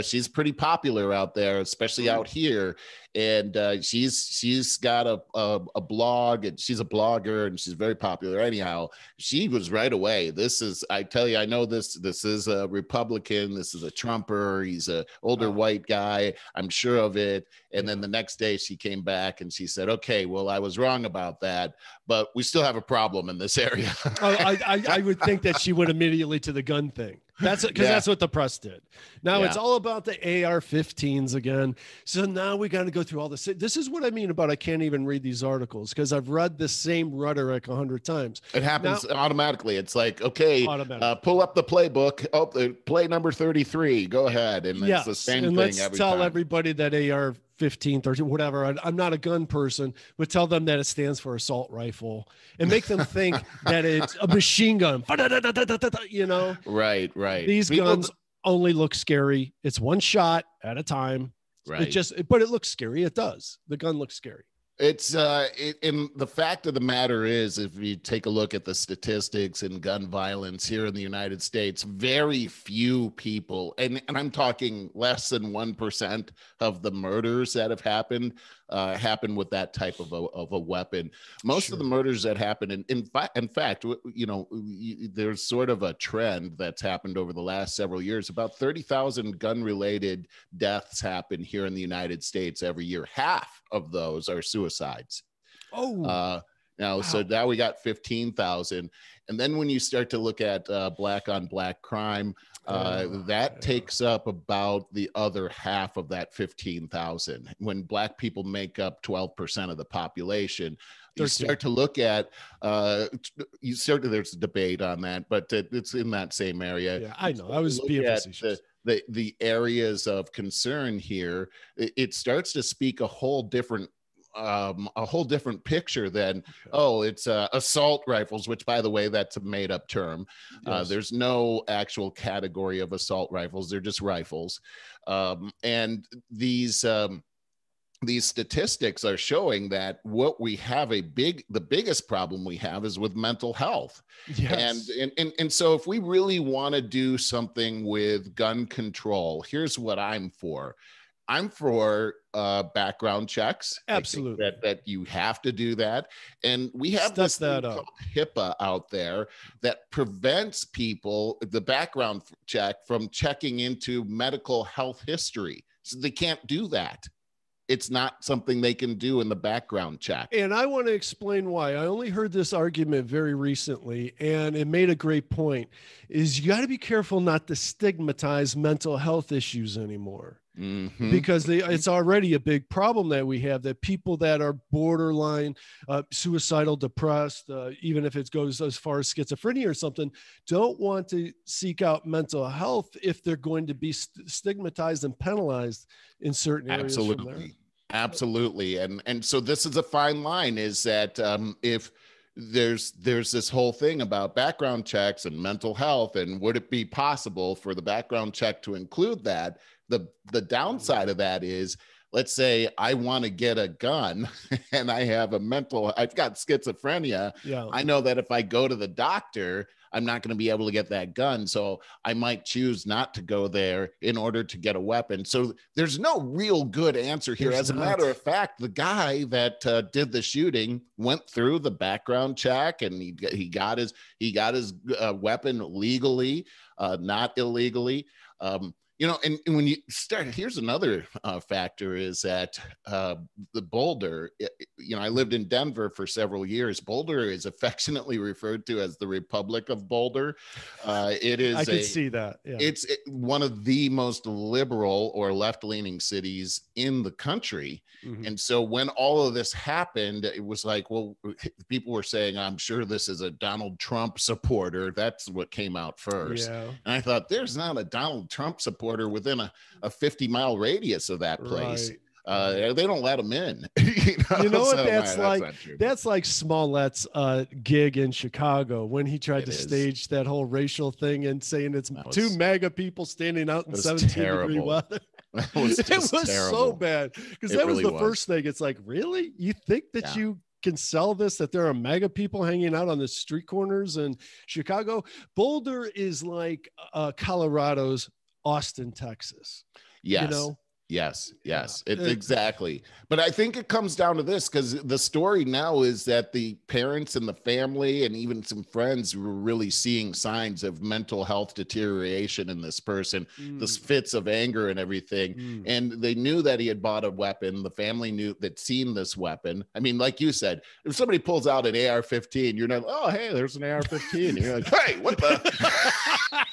Speaker 1: She's pretty popular out there, especially out here. and she's got a blog, and she's a blogger, and she's very popular. Anyhow, she was right away. I tell you, I know this is a Republican. This is a Trumper. He's a older white guy. I'm sure of it. And then the next day she came back and she said, okay, well, I was wrong about that, but we still have a problem in this area.
Speaker 2: I would think that she went immediately to the gun thing. That's because that's what the press did. Now it's all about the AR-15s again. So now we got to go through all this. This is what I mean about I can't even read these articles because I've read the same rhetoric 100 times.
Speaker 1: It happens automatically. It's like, okay, pull up the playbook. Oh, play number 33. Go ahead. And it's the same thing every time. Let's tell
Speaker 2: everybody that AR-15 or whatever. I'm not a gun person, but tell them that it stands for assault rifle and make them think that it's a machine gun. You know?
Speaker 1: Right.
Speaker 2: These guns only look scary. It's one shot at a time.
Speaker 1: Right.
Speaker 2: But it looks scary. It does. The gun looks scary.
Speaker 1: It's and the fact of the matter is, if you take a look at the statistics in gun violence here in the United States, very few people, and I'm talking less than 1% of the murders that have happened with that type of a weapon. Most of the murders that happen, in fact, you know, there's sort of a trend that's happened over the last several years. About 30,000 gun-related deaths happen here in the United States every year. Half of those are suicides. So now we got 15,000. And then when you start to look at black on black crime, that takes up about the other half of that 15,000. When black people make up 12% of the population, you start to look at, there's a debate on that, but it's in that same area.
Speaker 2: Yeah, I know. I was being facetious.
Speaker 1: The areas of concern here, it starts to speak a whole different picture than, it's assault rifles, which, by the way, that's a made up term. Yes. There's no actual category of assault rifles. They're just rifles. And these statistics are showing that what we have the biggest problem we have is with mental health.
Speaker 2: Yes.
Speaker 1: And so if we really want to do something with gun control, here's what I'm for. I'm for background checks.
Speaker 2: Absolutely.
Speaker 1: I think that you have to do that. And we have this thing called HIPAA out there that prevents people, the background check, from checking into medical health history. So they can't do that. It's not something they can do in the background check.
Speaker 2: And I want to explain why. I only heard this argument very recently, and it made a great point, is you got to be careful not to stigmatize mental health issues anymore. Mm-hmm. Because it's already a big problem that we have, that people that are borderline suicidal, depressed, even if it goes as far as schizophrenia or something, don't want to seek out mental health if they're going to be stigmatized and penalized in certain areas.
Speaker 1: Absolutely. And so this is a fine line, is that if there's this whole thing about background checks and mental health, and would it be possible for the background check to include that? The downside of that is, let's say I want to get a gun and I've got schizophrenia.
Speaker 2: Yeah.
Speaker 1: I know that if I go to the doctor, I'm not going to be able to get that gun. So I might choose not to go there in order to get a weapon. So there's no real good answer here. As a matter of fact, the guy that did the shooting went through the background check, and he got his weapon legally, not illegally. You know, and when you start, here's another factor, is that the Boulder, you know, I lived in Denver for several years. Boulder is affectionately referred to as the Republic of Boulder. It is.
Speaker 2: I can see that. Yeah.
Speaker 1: It's one of the most liberal or left-leaning cities in the country. Mm-hmm. And so when all of this happened, it was like, well, people were saying, I'm sure this is a Donald Trump supporter. That's what came out first.
Speaker 2: Yeah.
Speaker 1: And I thought, there's not a Donald Trump supporter within a 50-mile radius of that place. Right. They don't let them in.
Speaker 2: You know what that's like? That's like Smollett's gig in Chicago when he tried to stage that whole racial thing and saying it's two MAGA people standing out in 17-degree weather.
Speaker 1: It was
Speaker 2: so bad, because that was the first thing. It's like, really? You think that you can sell this, that there are MAGA people hanging out on the street corners in Chicago? Boulder is like Colorado's Austin, Texas.
Speaker 1: Yes.
Speaker 2: You know?
Speaker 1: Yes. It's exactly. But I think it comes down to this, because the story now is that the parents and the family and even some friends were really seeing signs of mental health deterioration in this person, this fits of anger and everything. And they knew that he had bought a weapon. The family knew that seen this weapon. I mean, like you said, if somebody pulls out an AR-15, you're not, oh, hey, there's an AR-15. You're like, hey, what the?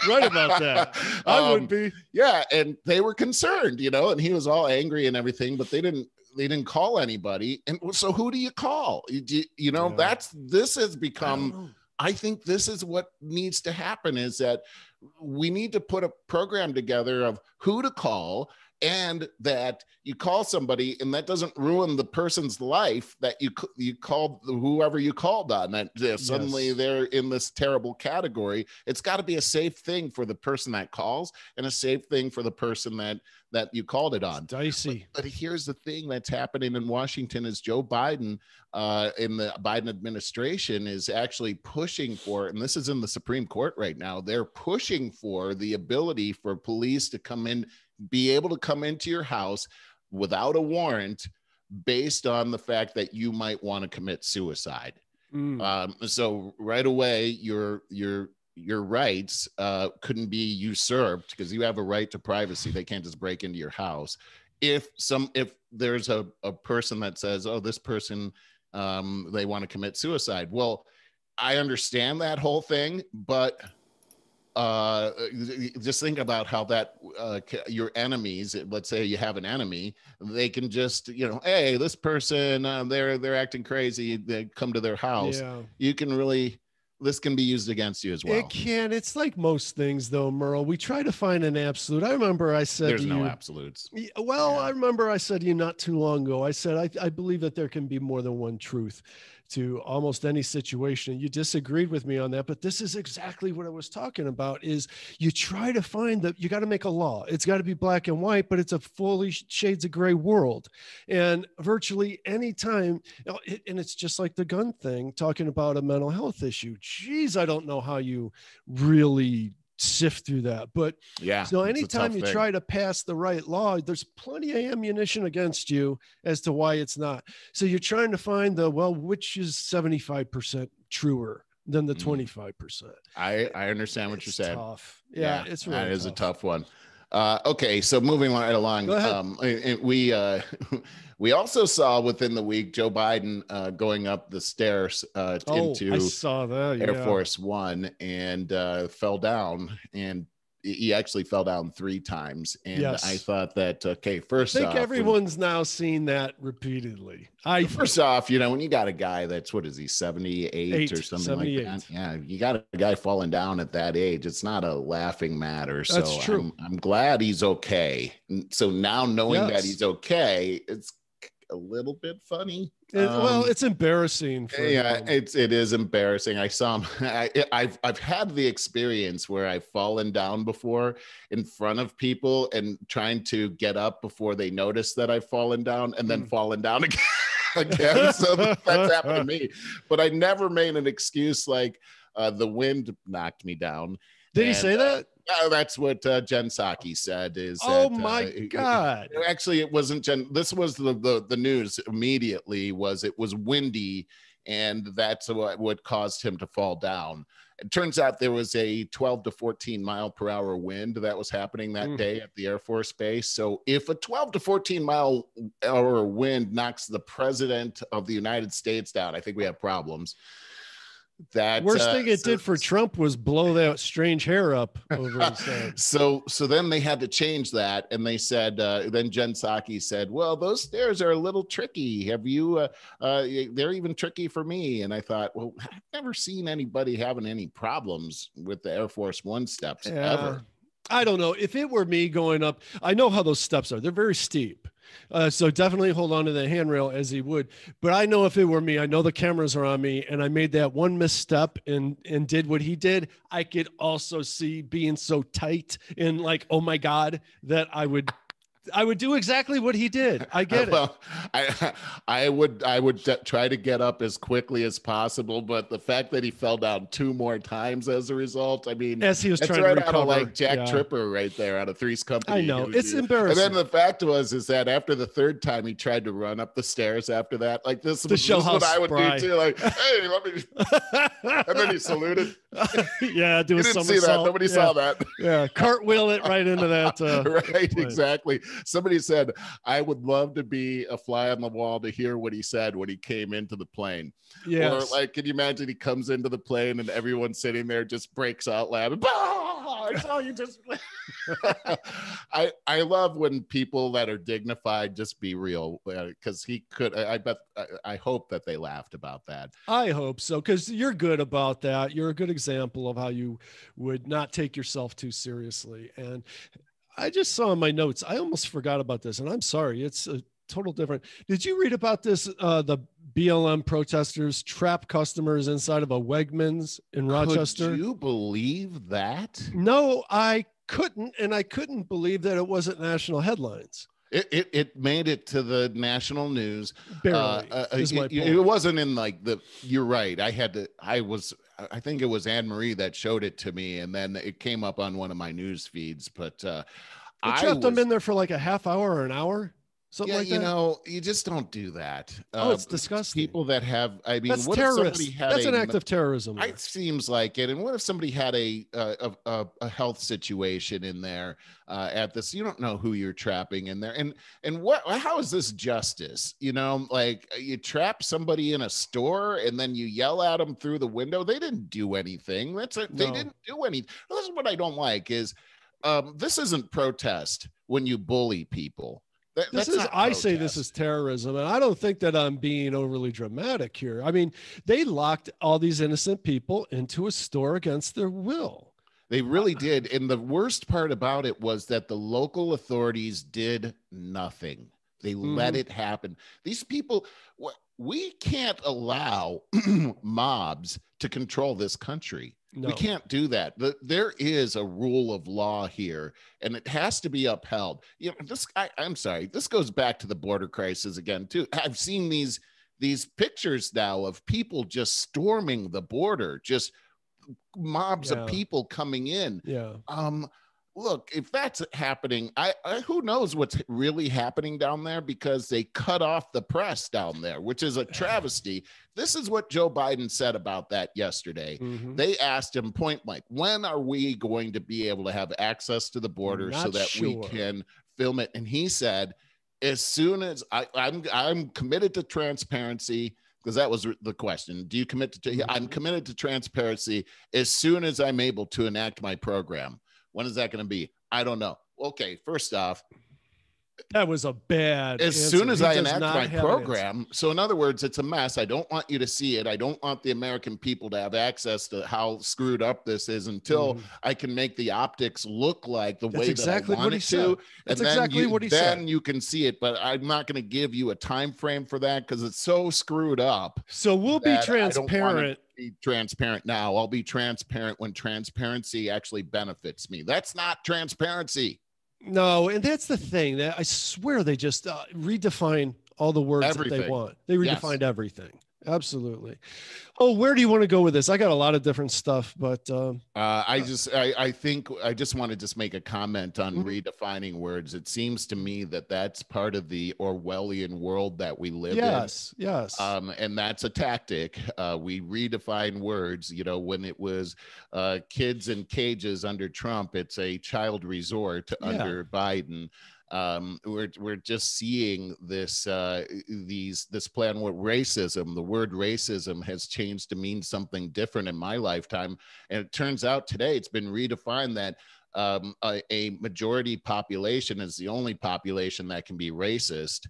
Speaker 2: Right about that. I would be.
Speaker 1: Yeah. And they were concerned, and he was all angry and everything, but they didn't call anybody. And so who do you call? This has become, I think this is what needs to happen, is that we need to put a program together of who to call, and that you call somebody and that doesn't ruin the person's life, that you called whoever you called on, that suddenly they're in this terrible category. It's got to be a safe thing for the person that calls and a safe thing for the person that you called it on.
Speaker 2: It's dicey.
Speaker 1: But here's the thing that's happening in Washington is Joe Biden in the Biden administration is actually pushing for, and this is in the Supreme Court right now, they're pushing for the ability for police to come in, be able to come into your house without a warrant based on the fact that you might want to commit suicide. So right away, your rights couldn't be usurped, because you have a right to privacy. They can't just break into your house. If there's a person that says, oh, this person, they want to commit suicide. Well, I understand that whole thing, but just think about how that your enemies, let's say you have an enemy, they can just, hey, this person, they're acting crazy, they come to their house. You can really, this can be used against you as well.
Speaker 2: It can. It's like most things, though, Merle. We try to find an absolute. I remember I said
Speaker 1: there's no absolutes.
Speaker 2: Well, I remember I said to you not too long ago, I said, I believe that there can be more than one truth to almost any situation. You disagreed with me on that, but this is exactly what I was talking about, is you try to find that you got to make a law. It's got to be black and white, but it's a fully shades of gray world. And virtually any time, and it's just like the gun thing, talking about a mental health issue. Geez, I don't know how you really sift through that, but so anytime you try to pass the right law, there's plenty of ammunition against you as to why it's not. So you're trying to find which is 75% truer than the 25%.
Speaker 1: I understand what you're saying.
Speaker 2: Tough. Yeah, it's really
Speaker 1: that is a tough one. Okay, so moving right along, we also saw within the week Joe Biden going up the stairs into
Speaker 2: I saw that,
Speaker 1: Air Force One, and fell down, and he actually fell down 3 times. And I thought that, okay, first off, I think
Speaker 2: everyone's now seen that repeatedly.
Speaker 1: First off, when you got a guy that's, what is he, 78 or something like that? Yeah, you got a guy falling down at that age. It's not a laughing matter. So
Speaker 2: that's true.
Speaker 1: I'm glad he's okay. And so now knowing that he's okay, it's a little bit funny.
Speaker 2: It's embarrassing.
Speaker 1: It is embarrassing. I saw him. I've had the experience where I've fallen down before in front of people and trying to get up before they notice that I've fallen down, and then fallen down again. So that's happened to me. But I never made an excuse like the wind knocked me down.
Speaker 2: Did he say that?
Speaker 1: That's what Jen Psaki said.
Speaker 2: My God!
Speaker 1: Actually, it wasn't Jen. This was the news immediately. It was windy, and that's what caused him to fall down. It turns out there was a 12 to 14 mile per hour wind that was happening that day at the Air Force Base. So if a 12 to 14 mile hour wind knocks the president of the United States down, I think we have problems. That
Speaker 2: worst thing it did for Trump was blow that strange hair up over his head.
Speaker 1: So then they had to change that, and they said, then Jen Psaki said, well, those stairs are a little tricky. Have you they're even tricky for me. And I thought, well, I've never seen anybody having any problems with the Air Force One steps ever.
Speaker 2: I don't know. If it were me going up, I know how those steps are. They're very steep. So definitely hold on to the handrail as he would. But I know if it were me, I know the cameras are on me, and I made that one misstep and did what he did, I could also see being so tight and like, oh my God, that I would I would do exactly what he did. I get it.
Speaker 1: I would try to get up as quickly as possible, but the fact that he fell down 2 more times as a result, I mean,
Speaker 2: as he was
Speaker 1: that's
Speaker 2: trying
Speaker 1: right
Speaker 2: to recover.
Speaker 1: Out of like Jack Tripper right there out of Three's Company.
Speaker 2: I know, it's embarrassing.
Speaker 1: And then the fact is that after the 3rd time he tried to run up the stairs after that, like this is what I would do too. Like, hey, let me, and then he saluted.
Speaker 2: Yeah, do
Speaker 1: you
Speaker 2: a
Speaker 1: didn't
Speaker 2: somersault.
Speaker 1: See that? Nobody saw that.
Speaker 2: Yeah, cartwheel it right into that.
Speaker 1: Right, plane. Exactly. Somebody said, I would love to be a fly on the wall to hear what he said when he came into the plane. Yes. Or like, can you imagine he comes into the plane and everyone sitting there just breaks out laughing. I saw you just. I love when people that are dignified just be real, because he could. I hope that they laughed about that.
Speaker 2: I hope so, because you're good about that. You're a good example of how you would not take yourself too seriously. And I just saw in my notes, I almost forgot about this, and I'm sorry. It's a total different. Did you read about this? The BLM protesters trap customers inside of a Wegmans in Rochester.
Speaker 1: Could you believe that?
Speaker 2: No, I couldn't. And I couldn't believe that it wasn't national headlines.
Speaker 1: It made it to the national news.
Speaker 2: Barely, is my point.
Speaker 1: It wasn't in like you're right. I think it was Anne Marie that showed it to me, and then it came up on one of my news feeds. But
Speaker 2: I trapped them in there for like a half hour or an hour. Something like that.
Speaker 1: You know, you just don't do that.
Speaker 2: It's disgusting.
Speaker 1: People that have, I mean,
Speaker 2: that's
Speaker 1: what
Speaker 2: terrorist.
Speaker 1: If somebody had
Speaker 2: that's an act of terrorism.
Speaker 1: It seems like it. And what if somebody had a health situation in there at this? You don't know who you're trapping in there, and how is this justice? You know, like you trap somebody in a store and then you yell at them through the window. They didn't do anything. They didn't do anything. This is what I don't like is this isn't protest when you bully people.
Speaker 2: I say this is terrorism, and I don't think that I'm being overly dramatic here. I mean, they locked all these innocent people into a store against their will.
Speaker 1: They really did. And the worst part about it was that the local authorities did nothing. They let it happen. These people, we can't allow mobs to control this country. No. We can't do that. There is a rule of law here, and it has to be upheld. You know, I'm sorry. This goes back to the border crisis again, too. I've seen these pictures now of people just storming the border, just mobs of people coming in.
Speaker 2: Yeah.
Speaker 1: Look, if that's happening, who knows what's really happening down there, because they cut off the press down there, which is a travesty. This is what Joe Biden said about that yesterday. They asked him point blank, when are we going to be able to have access to the border so that we can film it? And he said, as soon as I'm committed to transparency, because that was the question. Do you commit to? I'm committed to transparency as soon as I'm able to enact my program. When is that going to be? I don't know. Okay, first off,
Speaker 2: that was a bad
Speaker 1: as answer. Soon as I enact my program. So in other words, it's a mess. I don't want you to see it. I don't want the American people to have access to how screwed up this is until I can make the optics look like the way that I want it to.
Speaker 2: That's exactly what he said.
Speaker 1: Then you can see it, but I'm not going to give you a time frame for that because it's so screwed up.
Speaker 2: So we'll be transparent.
Speaker 1: Be transparent now. I'll be transparent when transparency actually benefits me. That's not transparency.
Speaker 2: No, and that's the thing. That I swear they just redefine all the words that they want. They redefined everything. Absolutely. Oh, where do you want to go with this? I got a lot of different stuff, but
Speaker 1: I think I just want to just make a comment on redefining words. It seems to me that that's part of the Orwellian world that we live in.
Speaker 2: Yes.
Speaker 1: And that's a tactic. We redefine words. You know, when it was kids in cages under Trump, it's a child resort under Biden. We're just seeing this plan with racism. The word racism has changed to mean something different in my lifetime, and it turns out today it's been redefined that a majority population is the only population that can be racist.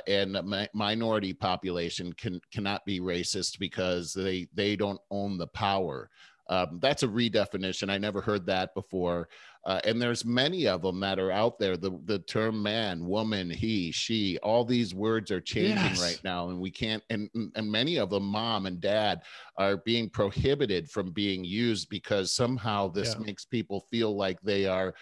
Speaker 1: And a minority population cannot be racist because they don't own the power. That's a redefinition. I never heard that before. And there's many of them that are out there. The term man, woman, he, she, all these words are changing right now. And we can't, and many of them, mom and dad, are being prohibited from being used because somehow this makes people feel like they are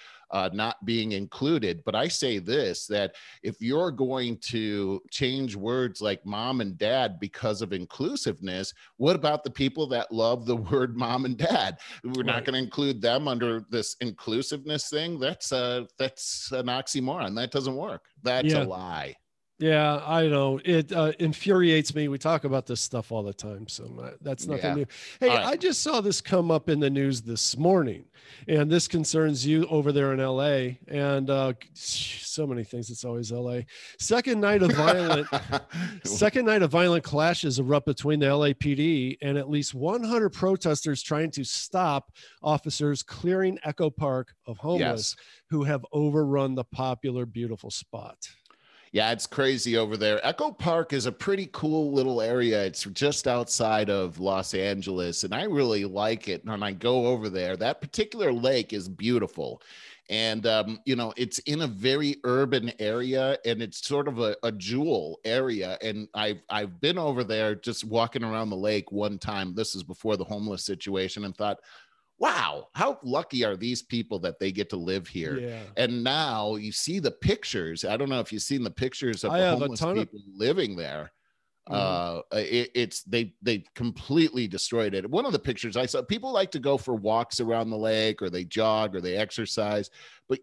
Speaker 1: not being included. But I say this, that if you're going to change words like mom and dad because of inclusiveness, what about the people that love the word mom and dad? We're not going to include them under this inclusiveness thing. That's an oxymoron. That doesn't work. That's a lie.
Speaker 2: Yeah, I know. It infuriates me. We talk about this stuff all the time, so that's nothing new. Hey, right. I just saw this come up in the news this morning, and this concerns you over there in LA, and so many things. It's always LA. Second night of violent clashes erupt between the LAPD and at least 100 protesters trying to stop officers clearing Echo Park of homeless who have overrun the popular, beautiful spot.
Speaker 1: Yeah, it's crazy over there. Echo Park is a pretty cool little area. It's just outside of Los Angeles, and I really like it. When I go over there, that particular lake is beautiful. And, it's in a very urban area, and it's sort of a jewel area. And I've been over there just walking around the lake one time. This is before the homeless situation, and thought, wow, how lucky are these people that they get to live here? Yeah. And now you see the pictures. I don't know if you've seen the pictures of the homeless people living there. They completely destroyed it. One of the pictures I saw, people like to go for walks around the lake, or they jog, or they exercise. But,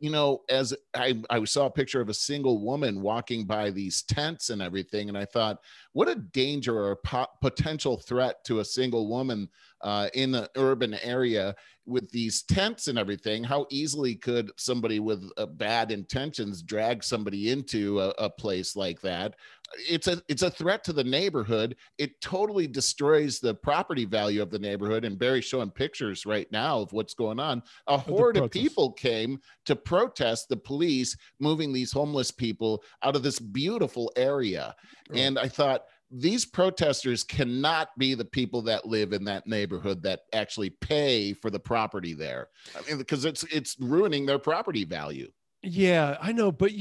Speaker 1: as I saw a picture of a single woman walking by these tents and everything, and I thought, what a danger or a potential threat to a single woman in an urban area with these tents and everything. How easily could somebody with bad intentions drag somebody into a place like that? It's a threat to the neighborhood. It totally destroys the property value of the neighborhood. And Barry's showing pictures right now of what's going on. A horde of people came to protest the police moving these homeless people out of this beautiful area. Right. And I thought, these protesters cannot be the people that live in that neighborhood that actually pay for the property there. I mean, because it's ruining their property value.
Speaker 2: Yeah, I know. But,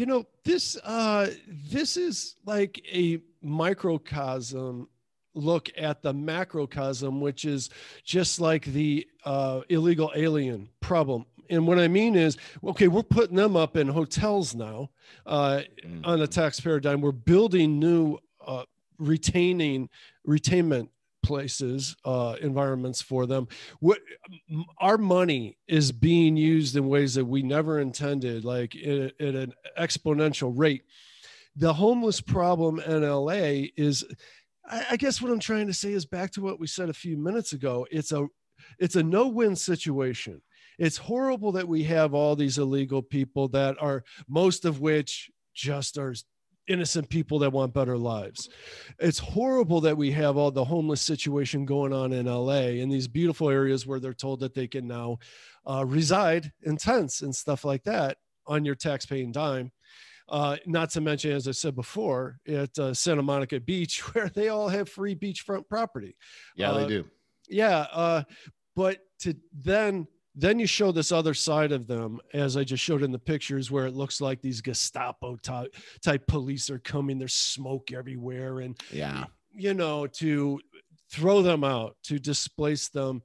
Speaker 2: this is like a microcosm look at the macrocosm, which is just like the illegal alien problem. And what I mean is, okay, we're putting them up in hotels now on a tax paradigm. We're building new retainment places, environments for them. Our money is being used in ways that we never intended, like at an exponential rate. The homeless problem in LA is, I guess what I'm trying to say is back to what we said a few minutes ago. It's a no-win situation. It's horrible that we have all these illegal people that are, most of which just are innocent people that want better lives. It's horrible that we have all the homeless situation going on in LA, in these beautiful areas where they're told that they can now reside in tents and stuff like that on your tax-paying dime. Not to mention, as I said before, at Santa Monica Beach, where they all have free beachfront property.
Speaker 1: Yeah, they do.
Speaker 2: Yeah. But to then you show this other side of them, as I just showed in the pictures, where it looks like these Gestapo type police are coming. There's smoke everywhere. And, to throw them out, to displace them.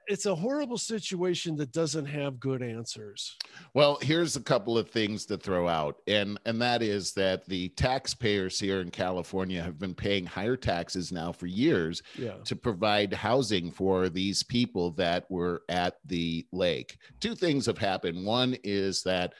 Speaker 2: It's a horrible situation that doesn't have good answers.
Speaker 1: Well, here's a couple of things to throw out. And that is that the taxpayers here in California have been paying higher taxes now for years to provide housing for these people that were at the lake. Two things have happened. One is that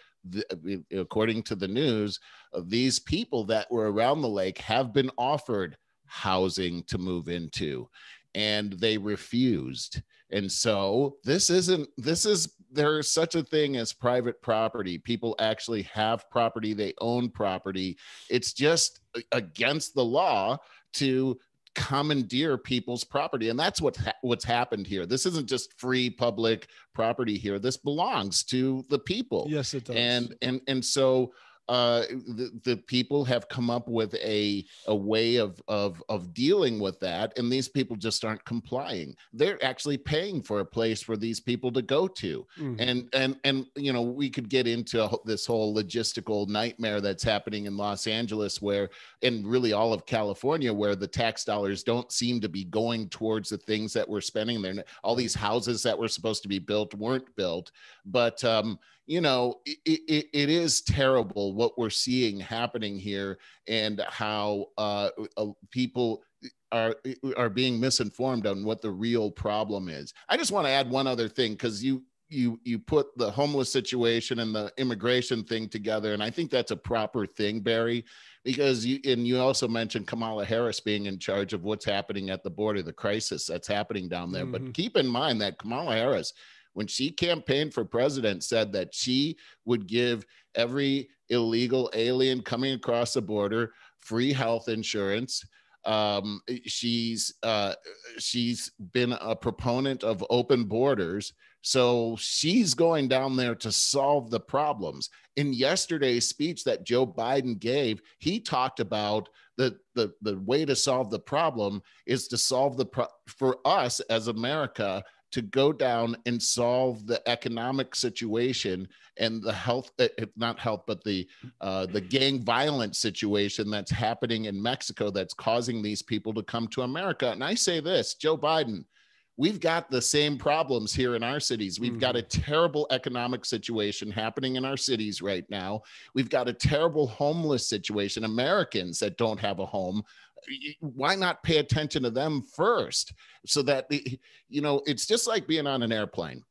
Speaker 1: according to the news, these people that were around the lake have been offered housing to move into, and they refused. And so there is such a thing as private property. People actually have property. They own property. It's just against the law to commandeer people's property. And that's what's happened here. This isn't just free public property here. This belongs to the people.
Speaker 2: Yes, it does.
Speaker 1: And so the people have come up with a way of dealing with that, and these people just aren't complying. They're actually paying for a place for these people to go to. And we could get into this whole logistical nightmare that's happening in Los Angeles, and really all of California, where the tax dollars don't seem to be going towards the things that we're spending there. All these houses that were supposed to be built weren't built, but you know, it is terrible what we're seeing happening here, and how people are being misinformed on what the real problem is. I just want to add one other thing, because you put the homeless situation and the immigration thing together, and I think that's a proper thing, Barry, because you also mentioned Kamala Harris being in charge of what's happening at the border, the crisis that's happening down there. But keep in mind that Kamala Harris, when she campaigned for president, said that she would give every illegal alien coming across the border free health insurance. She's been a proponent of open borders. So she's going down there to solve the problems. In yesterday's speech that Joe Biden gave, he talked about the way to solve the problem is to solve for us as America, to go down and solve the economic situation and the health, not health, but the gang violence situation that's happening in Mexico that's causing these people to come to America. And I say this, Joe Biden, we've got the same problems here in our cities. We've got a terrible economic situation happening in our cities right now. We've got a terrible homeless situation, Americans that don't have a home. Why not pay attention to them first? So that, you know, it's just like being on an airplane.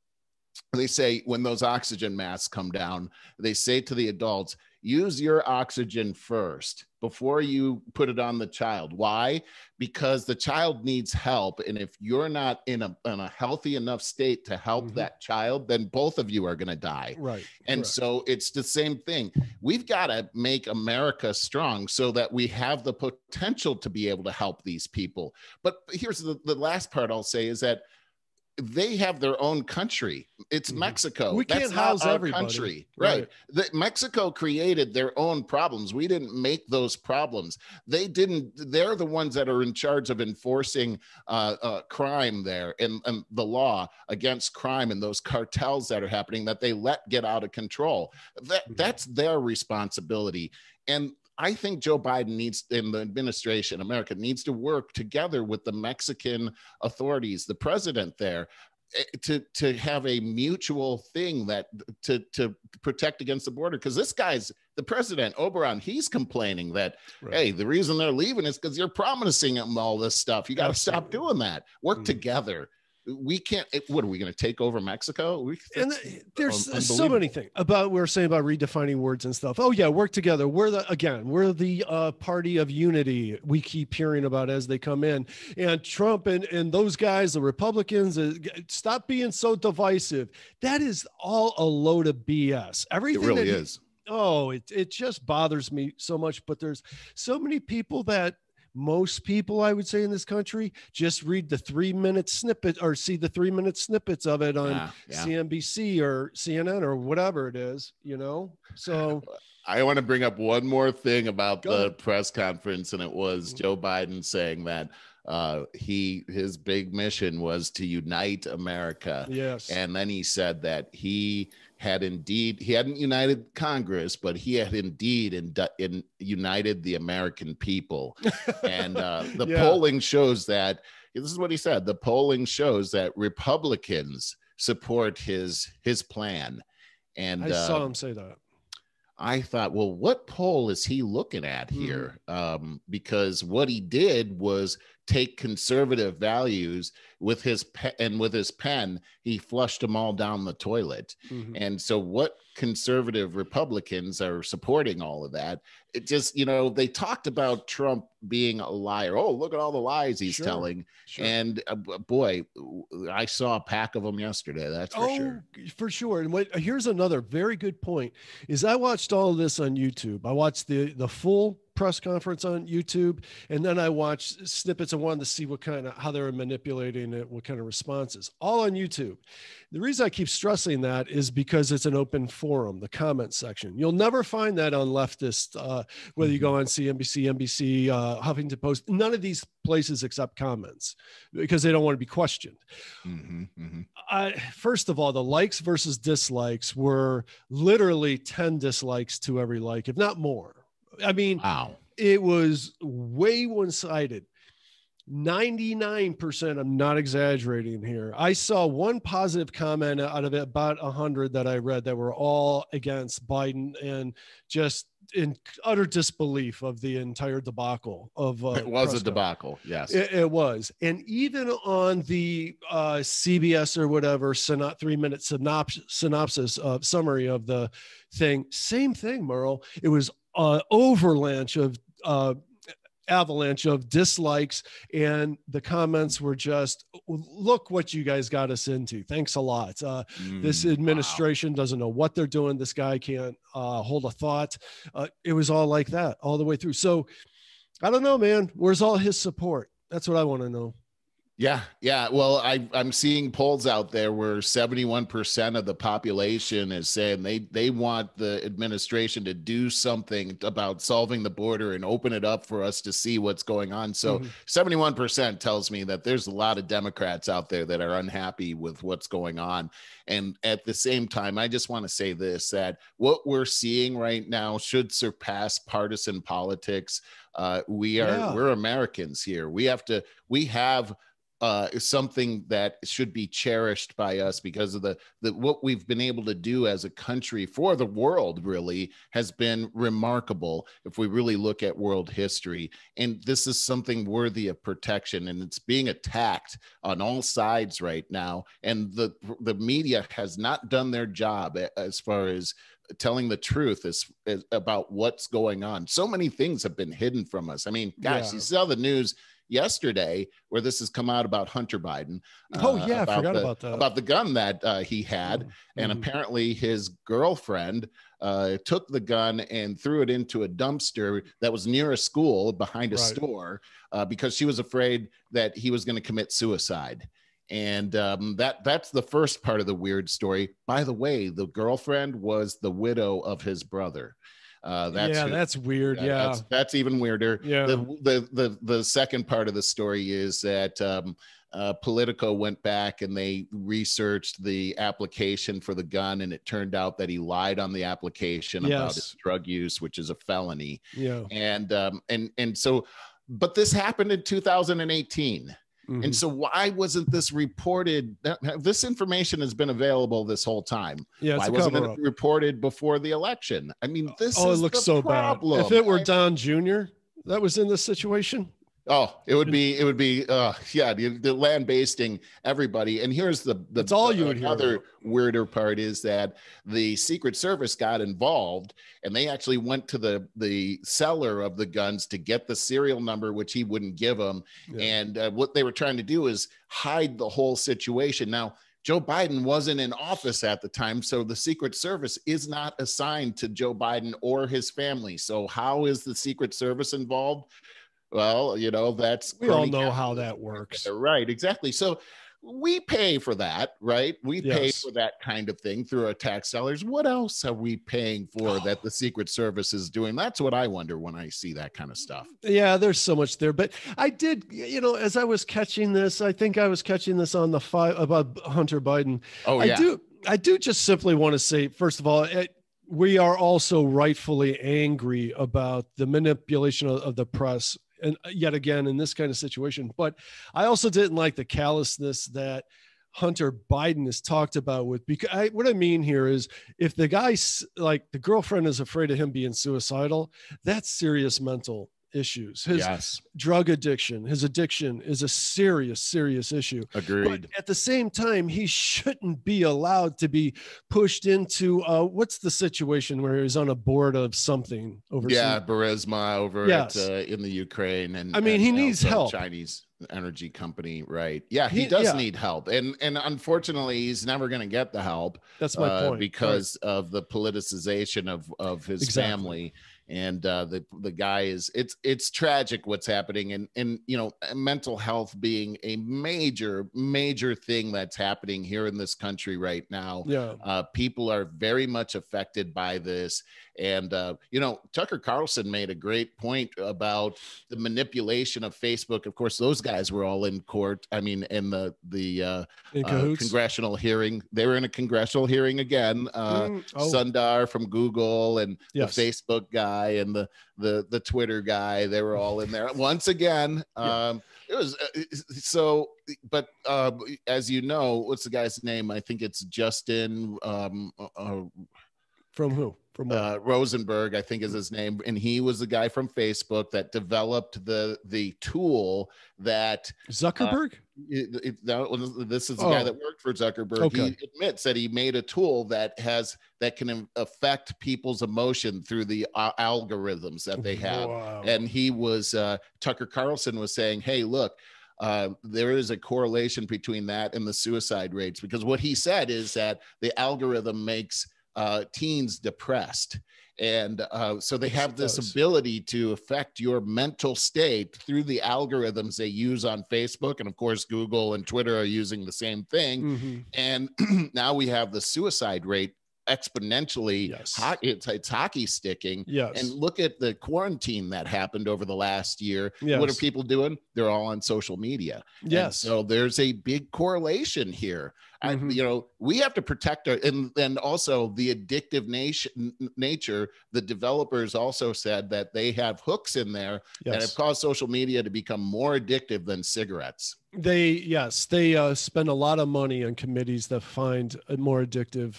Speaker 1: They say when those oxygen masks come down, they say to the adults, use your oxygen first before you put it on the child. Why? Because the child needs help. And if you're not in a healthy enough state to help that child, then both of you are going to die.
Speaker 2: Right.
Speaker 1: And so it's the same thing. We've got to make America strong so that we have the potential to be able to help these people. But here's the last part I'll say is that they have their own country. It's Mexico.
Speaker 2: We can't house everybody.
Speaker 1: Country, right? Mexico created their own problems. We didn't make those problems. They didn't. They're the ones that are in charge of enforcing crime there and the law against crime and those cartels that are happening that they let get out of control. That's their responsibility. And I think Joe Biden needs, in the administration, America needs to work together with the Mexican authorities, the president there, to have a mutual thing that to protect against the border. Because this guy's, the president, Oberon, he's complaining that, hey, the reason they're leaving is because you're promising them all this stuff. You got to stop doing that. Work together. We can't. What are we going to take over Mexico?
Speaker 2: There's so many things about we were saying about redefining words and stuff. Oh yeah, work together. We're the party of unity. We keep hearing about as they come in, and Trump and those guys, the Republicans, stop being so divisive. That is all a load of BS. Everything
Speaker 1: it really is.
Speaker 2: It just bothers me so much. But there's so many people that. Most people, I would say, in this country just read the 3-minute snippet or see the 3-minute snippets of it on CNBC or CNN or whatever it is, you know? So
Speaker 1: I want to bring up one more thing about the press conference. And it was Joe Biden saying that his big mission was to unite America.
Speaker 2: Yes.
Speaker 1: And then he said that he hadn't united Congress, but he had indeed united the American people. And the polling shows that, this is what he said, the polling shows that Republicans support his plan. And
Speaker 2: I saw him say that.
Speaker 1: I thought, well, what poll is he looking at here? Because what he did was take conservative values with his pen, he flushed them all down the toilet. And so what conservative Republicans are supporting all of that? It just, you know, they talked about Trump being a liar. Oh, look at all the lies he's telling. And boy, I saw a pack of them yesterday. That's for sure.
Speaker 2: For sure. And here's another very good point is I watched all of this on YouTube. I watched the full press conference on YouTube, and then I watched snippets. I wanted to see how they were manipulating it, what kind of responses, all on YouTube. The reason I keep stressing that is because it's an open forum, the comment section. You'll never find that on leftist, whether you go on CNBC, NBC, Huffington Post, none of these places accept comments because they don't want to be questioned. First of all, the likes versus dislikes were literally 10 dislikes to every like, if not more. I mean, wow. It was way one-sided. 99%, I'm not exaggerating here. I saw one positive comment out of it, about 100 that I read, that were all against Biden and just in utter disbelief of the entire debacle of
Speaker 1: it was
Speaker 2: Prescott.
Speaker 1: a debacle. Yes,
Speaker 2: it was. And even on the CBS or whatever 3-minute synopsis of summary of the thing, same thing, Merle. It was avalanche of dislikes, and the comments were just, look what you guys got us into. Thanks a lot. This administration doesn't know what they're doing. This guy can't hold a thought. It was all like that all the way through. So I don't know, man. Where's all his support? That's what I want to know.
Speaker 1: Yeah. Well, I'm seeing polls out there where 71% of the population is saying they want the administration to do something about solving the border and open it up for us to see what's going on. So 71% tells me that there's a lot of Democrats out there that are unhappy with what's going on. And at the same time, I just want to say this, that what we're seeing right now should surpass partisan politics. We're Americans here. We have something that should be cherished by us because of the what we've been able to do as a country for the world really has been remarkable if we really look at world history. And this is something worthy of protection, and it's being attacked on all sides right now. And the media has not done their job as far as telling the truth as about what's going on. So many things have been hidden from us. I mean, gosh, you saw the news yesterday where this has come out about Hunter Biden.
Speaker 2: I forgot about that.
Speaker 1: About the gun that he had. And apparently his girlfriend took the gun and threw it into a dumpster that was near a school behind a store because she was afraid that he was going to commit suicide. And that's the first part of the weird story. By the way, the girlfriend was the widow of his brother.
Speaker 2: That's weird.
Speaker 1: That's even weirder. The second part of the story is that Politico went back and they researched the application for the gun, and it turned out that he lied on the application about his drug use, which is a felony. And so, but this happened in 2018. And so why wasn't this reported? This information has been available this whole time. Why wasn't it reported before the election? I mean, this
Speaker 2: it looks so problem. Bad. If it were Don Jr. that was in this situation.
Speaker 1: It would be the land basting everybody. And here's that's all you would hear. Another weirder part is that the Secret Service got involved, and they actually went to the seller of the guns to get the serial number, which he wouldn't give them. And what they were trying to do is hide the whole situation. Now, Joe Biden wasn't in office at the time, so the Secret Service is not assigned to Joe Biden or his family. So how is the Secret Service involved? Well, we all know how that works. Right, exactly. So we pay for that, right? We pay for that kind of thing through our tax dollars. What else are we paying for that the Secret Service is doing? That's what I wonder when I see that kind of stuff.
Speaker 2: Yeah, there's so much there. But I did, as I was catching this, I think I was catching this on the 5 about Hunter Biden. I do just simply want to say, first of all, we are also rightfully angry about the manipulation of the press. And yet again, in this kind of situation, but I also didn't like the callousness that Hunter Biden is talked about with, because what I mean here is if the guy's like the girlfriend is afraid of him being suicidal, that's serious mental issues. His drug addiction, his addiction is a serious issue.
Speaker 1: Agreed.
Speaker 2: But at the same time, he shouldn't be allowed to be pushed into what's the situation where he's on a board of something overseas?
Speaker 1: Burisma over in the Ukraine. And
Speaker 2: I mean, he needs help.
Speaker 1: Chinese energy company, right? Yeah, he does need help. And unfortunately, he's never going to get the help.
Speaker 2: That's my point.
Speaker 1: Because of the politicization of his family. And the guy it's tragic what's happening, and mental health being a major thing that's happening here in this country right now. People are very much affected by this. And Tucker Carlson made a great point about the manipulation of Facebook. Of course, those guys were all in court. I mean, in the congressional hearing. They were in a congressional hearing again. Sundar from Google and the Facebook guy guy and the Twitter guy. They were all in there once again. It was so, but as you know, what's the guy's name? I think it's Justin.
Speaker 2: From who? From
Speaker 1: Rosenberg, I think is his name, and he was the guy from Facebook that developed the tool that
Speaker 2: Zuckerberg.
Speaker 1: This is the guy that worked for Zuckerberg.
Speaker 2: Okay.
Speaker 1: He admits that he made a tool that can affect people's emotion through the algorithms that they have.
Speaker 2: Wow.
Speaker 1: And he was Tucker Carlson was saying, "Hey, look." There is a correlation between that and the suicide rates, because what he said is that the algorithm makes teens depressed, and so they have this ability to affect your mental state through the algorithms they use on Facebook, and of course Google and Twitter are using the same thing. And now we have the suicide rate exponentially. It's hockey sticking. And look at the quarantine that happened over the last year. What are people doing? They're all on social media. And so there's a big correlation here. We have to protect our, and also the addictive nature. The developers also said that they have hooks in there that have caused social media to become more addictive than cigarettes.
Speaker 2: They spend a lot of money on committees that find more addictive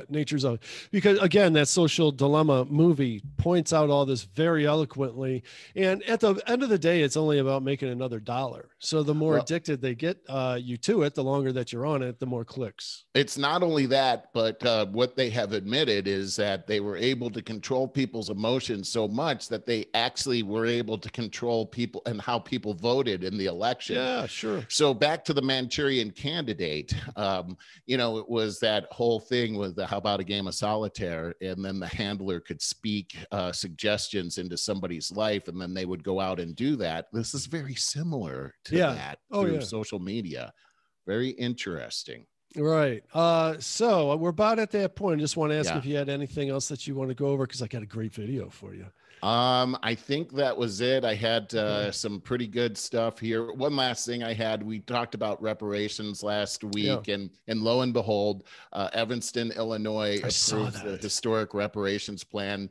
Speaker 2: natures of it. Because again, that Social Dilemma movie points out all this very eloquently. And at the end of the day, it's only about making another dollar. So the more addicted they get you to it, the longer that you're on it, the more clicks.
Speaker 1: It's not only that, but what they have admitted is that they were able to control people's emotions so much that they actually were able to control people and how people voted in the election.
Speaker 2: Yeah, sure.
Speaker 1: So back to the Manchurian Candidate, it was that whole thing with how about a game of solitaire, and then the handler could speak suggestions into somebody's life, and then they would go out and do that. This is very similar to that through social media. Very interesting.
Speaker 2: Right. So we're about at that point. I just want to ask if you had anything else that you want to go over, because I got a great video for you.
Speaker 1: I think that was it. I had some pretty good stuff here. One last thing we talked about reparations last week, and lo and behold, Evanston, Illinois approved the historic reparations plan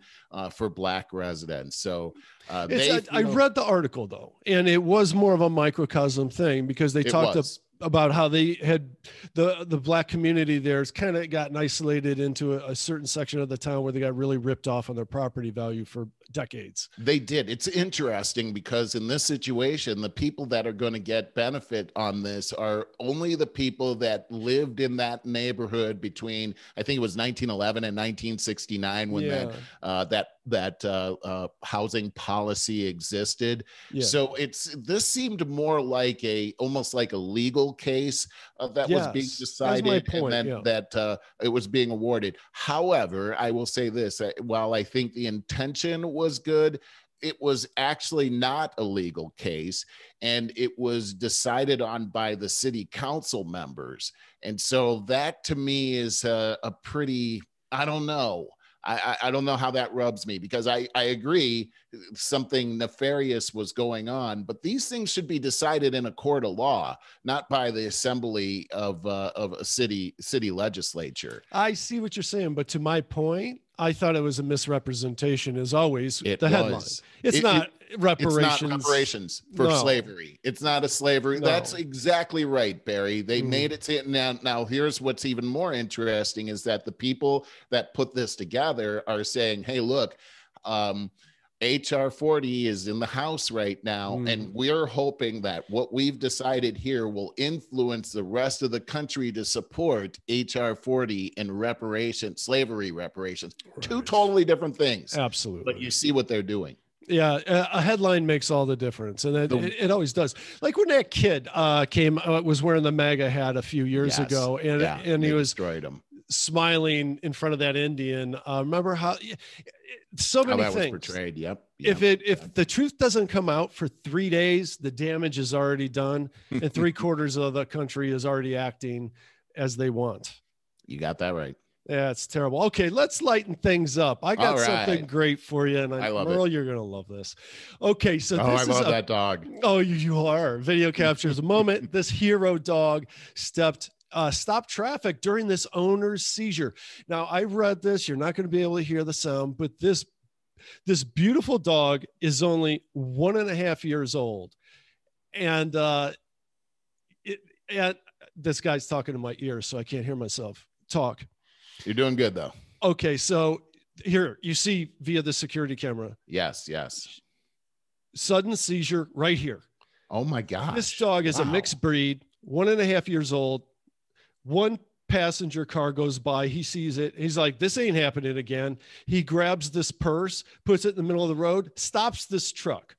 Speaker 1: for Black residents. So I
Speaker 2: read the article though, and it was more of a microcosm thing, because they talked about how they had the Black community there's kind of gotten isolated into a certain section of the town where they got really ripped off on their property value for decades.
Speaker 1: They did. It's interesting because in this situation, the people that are going to get benefit on this are only the people that lived in that neighborhood between, I think it was 1911 and 1969 when that housing policy existed. So this seemed more like almost like a legal case that was being decided, and then that it was being awarded. However, I will say this, while I think the intention was good, it was actually not a legal case, and it was decided on by the city council members. And so that to me is a pretty, I don't know. I don't know how that rubs me, because I agree something nefarious was going on, but these things should be decided in a court of law, not by the assembly of a city legislature.
Speaker 2: I see what you're saying, but to my point, I thought it was a misrepresentation, as always. Headline. It's not reparations
Speaker 1: for slavery. It's not a slavery. No. That's exactly right, Barry. They made it. Now, here's what's even more interesting is that the people that put this together are saying, hey, look, HR 40 is in the House right now, and we're hoping that what we've decided here will influence the rest of the country to support HR 40 and slavery reparations. Right. Two totally different things.
Speaker 2: Absolutely.
Speaker 1: But you see what they're doing.
Speaker 2: Yeah, a headline makes all the difference, and it always does. Like when that kid was wearing the MAGA hat a few years ago, and he was
Speaker 1: destroyed him,
Speaker 2: smiling in front of that Indian. Remember how so many things
Speaker 1: was portrayed. Yep.
Speaker 2: If the truth doesn't come out for 3 days, the damage is already done, and 3/4 of the country is already acting as they want.
Speaker 1: You got that right.
Speaker 2: Yeah, it's terrible. Okay, let's lighten things up. I got something great for you, and Merle, you're gonna love this. Okay, so
Speaker 1: I love that dog.
Speaker 2: Oh, you are. Video captures a moment. This hero dog stopped traffic during this owner's seizure. Now, I read this. You're not going to be able to hear the sound, but this this beautiful dog is only 1.5 years old. And, and this guy's talking in my ear, so I can't hear myself talk.
Speaker 1: You're doing good though.
Speaker 2: Okay. So here you see via the security camera.
Speaker 1: Yes. Yes.
Speaker 2: Sudden seizure right here.
Speaker 1: Oh my gosh.
Speaker 2: This dog is a mixed breed, 1.5 years old. One passenger car goes by. He sees it. He's like, this ain't happening again. He grabs this purse, puts it in the middle of the road, stops this truck.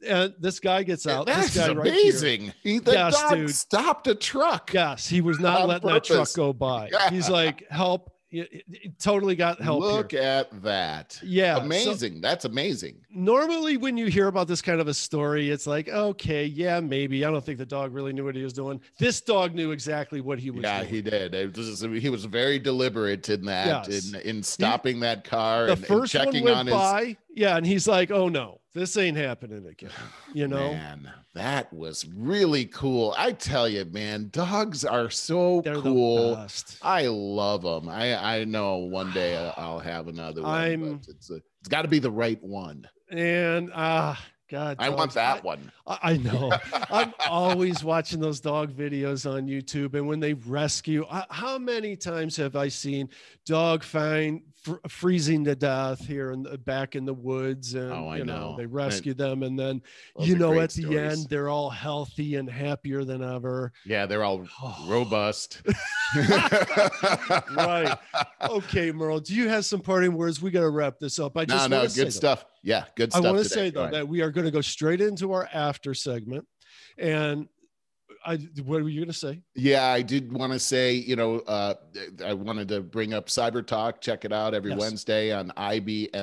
Speaker 2: And this guy gets out.
Speaker 1: That's
Speaker 2: this guy
Speaker 1: amazing.
Speaker 2: Right
Speaker 1: the dog stopped a truck.
Speaker 2: Yes, he was not letting that truck go by. Yeah. He's like, help. He totally got help.
Speaker 1: Look at that.
Speaker 2: Yeah.
Speaker 1: Amazing. So, that's amazing.
Speaker 2: Normally when you hear about this kind of a story, it's like, okay, yeah, maybe. I don't think the dog really knew what he was doing. This dog knew exactly what he was doing.
Speaker 1: Yeah, he did. He was very deliberate in that, yes. in stopping that car
Speaker 2: and checking one went on by, his. Yeah, and he's like, oh no, this ain't happening again. You know?
Speaker 1: Man, that was really cool. I tell you, man, dogs are so cool. I love them. I know one day I'll have another one. But it's got to be the right one.
Speaker 2: And God,
Speaker 1: I want that one.
Speaker 2: I know. I'm always watching those dog videos on YouTube, and when they rescue, how many times have I seen dog freezing to death here back in the woods, and you know they rescue them, and then at the stories. End they're all healthy and happier than ever.
Speaker 1: Yeah, they're all robust.
Speaker 2: Right. Okay, Merle, do you have some parting words? We got to wrap this up.
Speaker 1: Good stuff. Yeah, good stuff.
Speaker 2: I want to say though that we are going to go straight into our after segment, and what were you going to say? Yeah,
Speaker 1: I did want to say, I wanted to bring up Cyber Talk. Check it out every Wednesday on ibmtv.tv.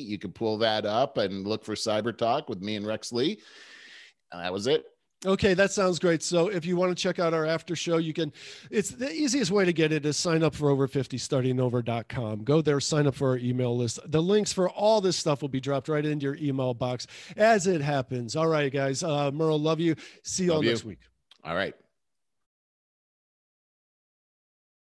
Speaker 1: You can pull that up and look for Cyber Talk with me and Rex Lee. And that was it.
Speaker 2: Okay, that sounds great. So if you want to check out our after show, it's the easiest way to get it is sign up for over50startingover.com. Go there, sign up for our email list. The links for all this stuff will be dropped right into your email box as it happens. All right, guys. Merle, love you. See you all next week.
Speaker 1: All right.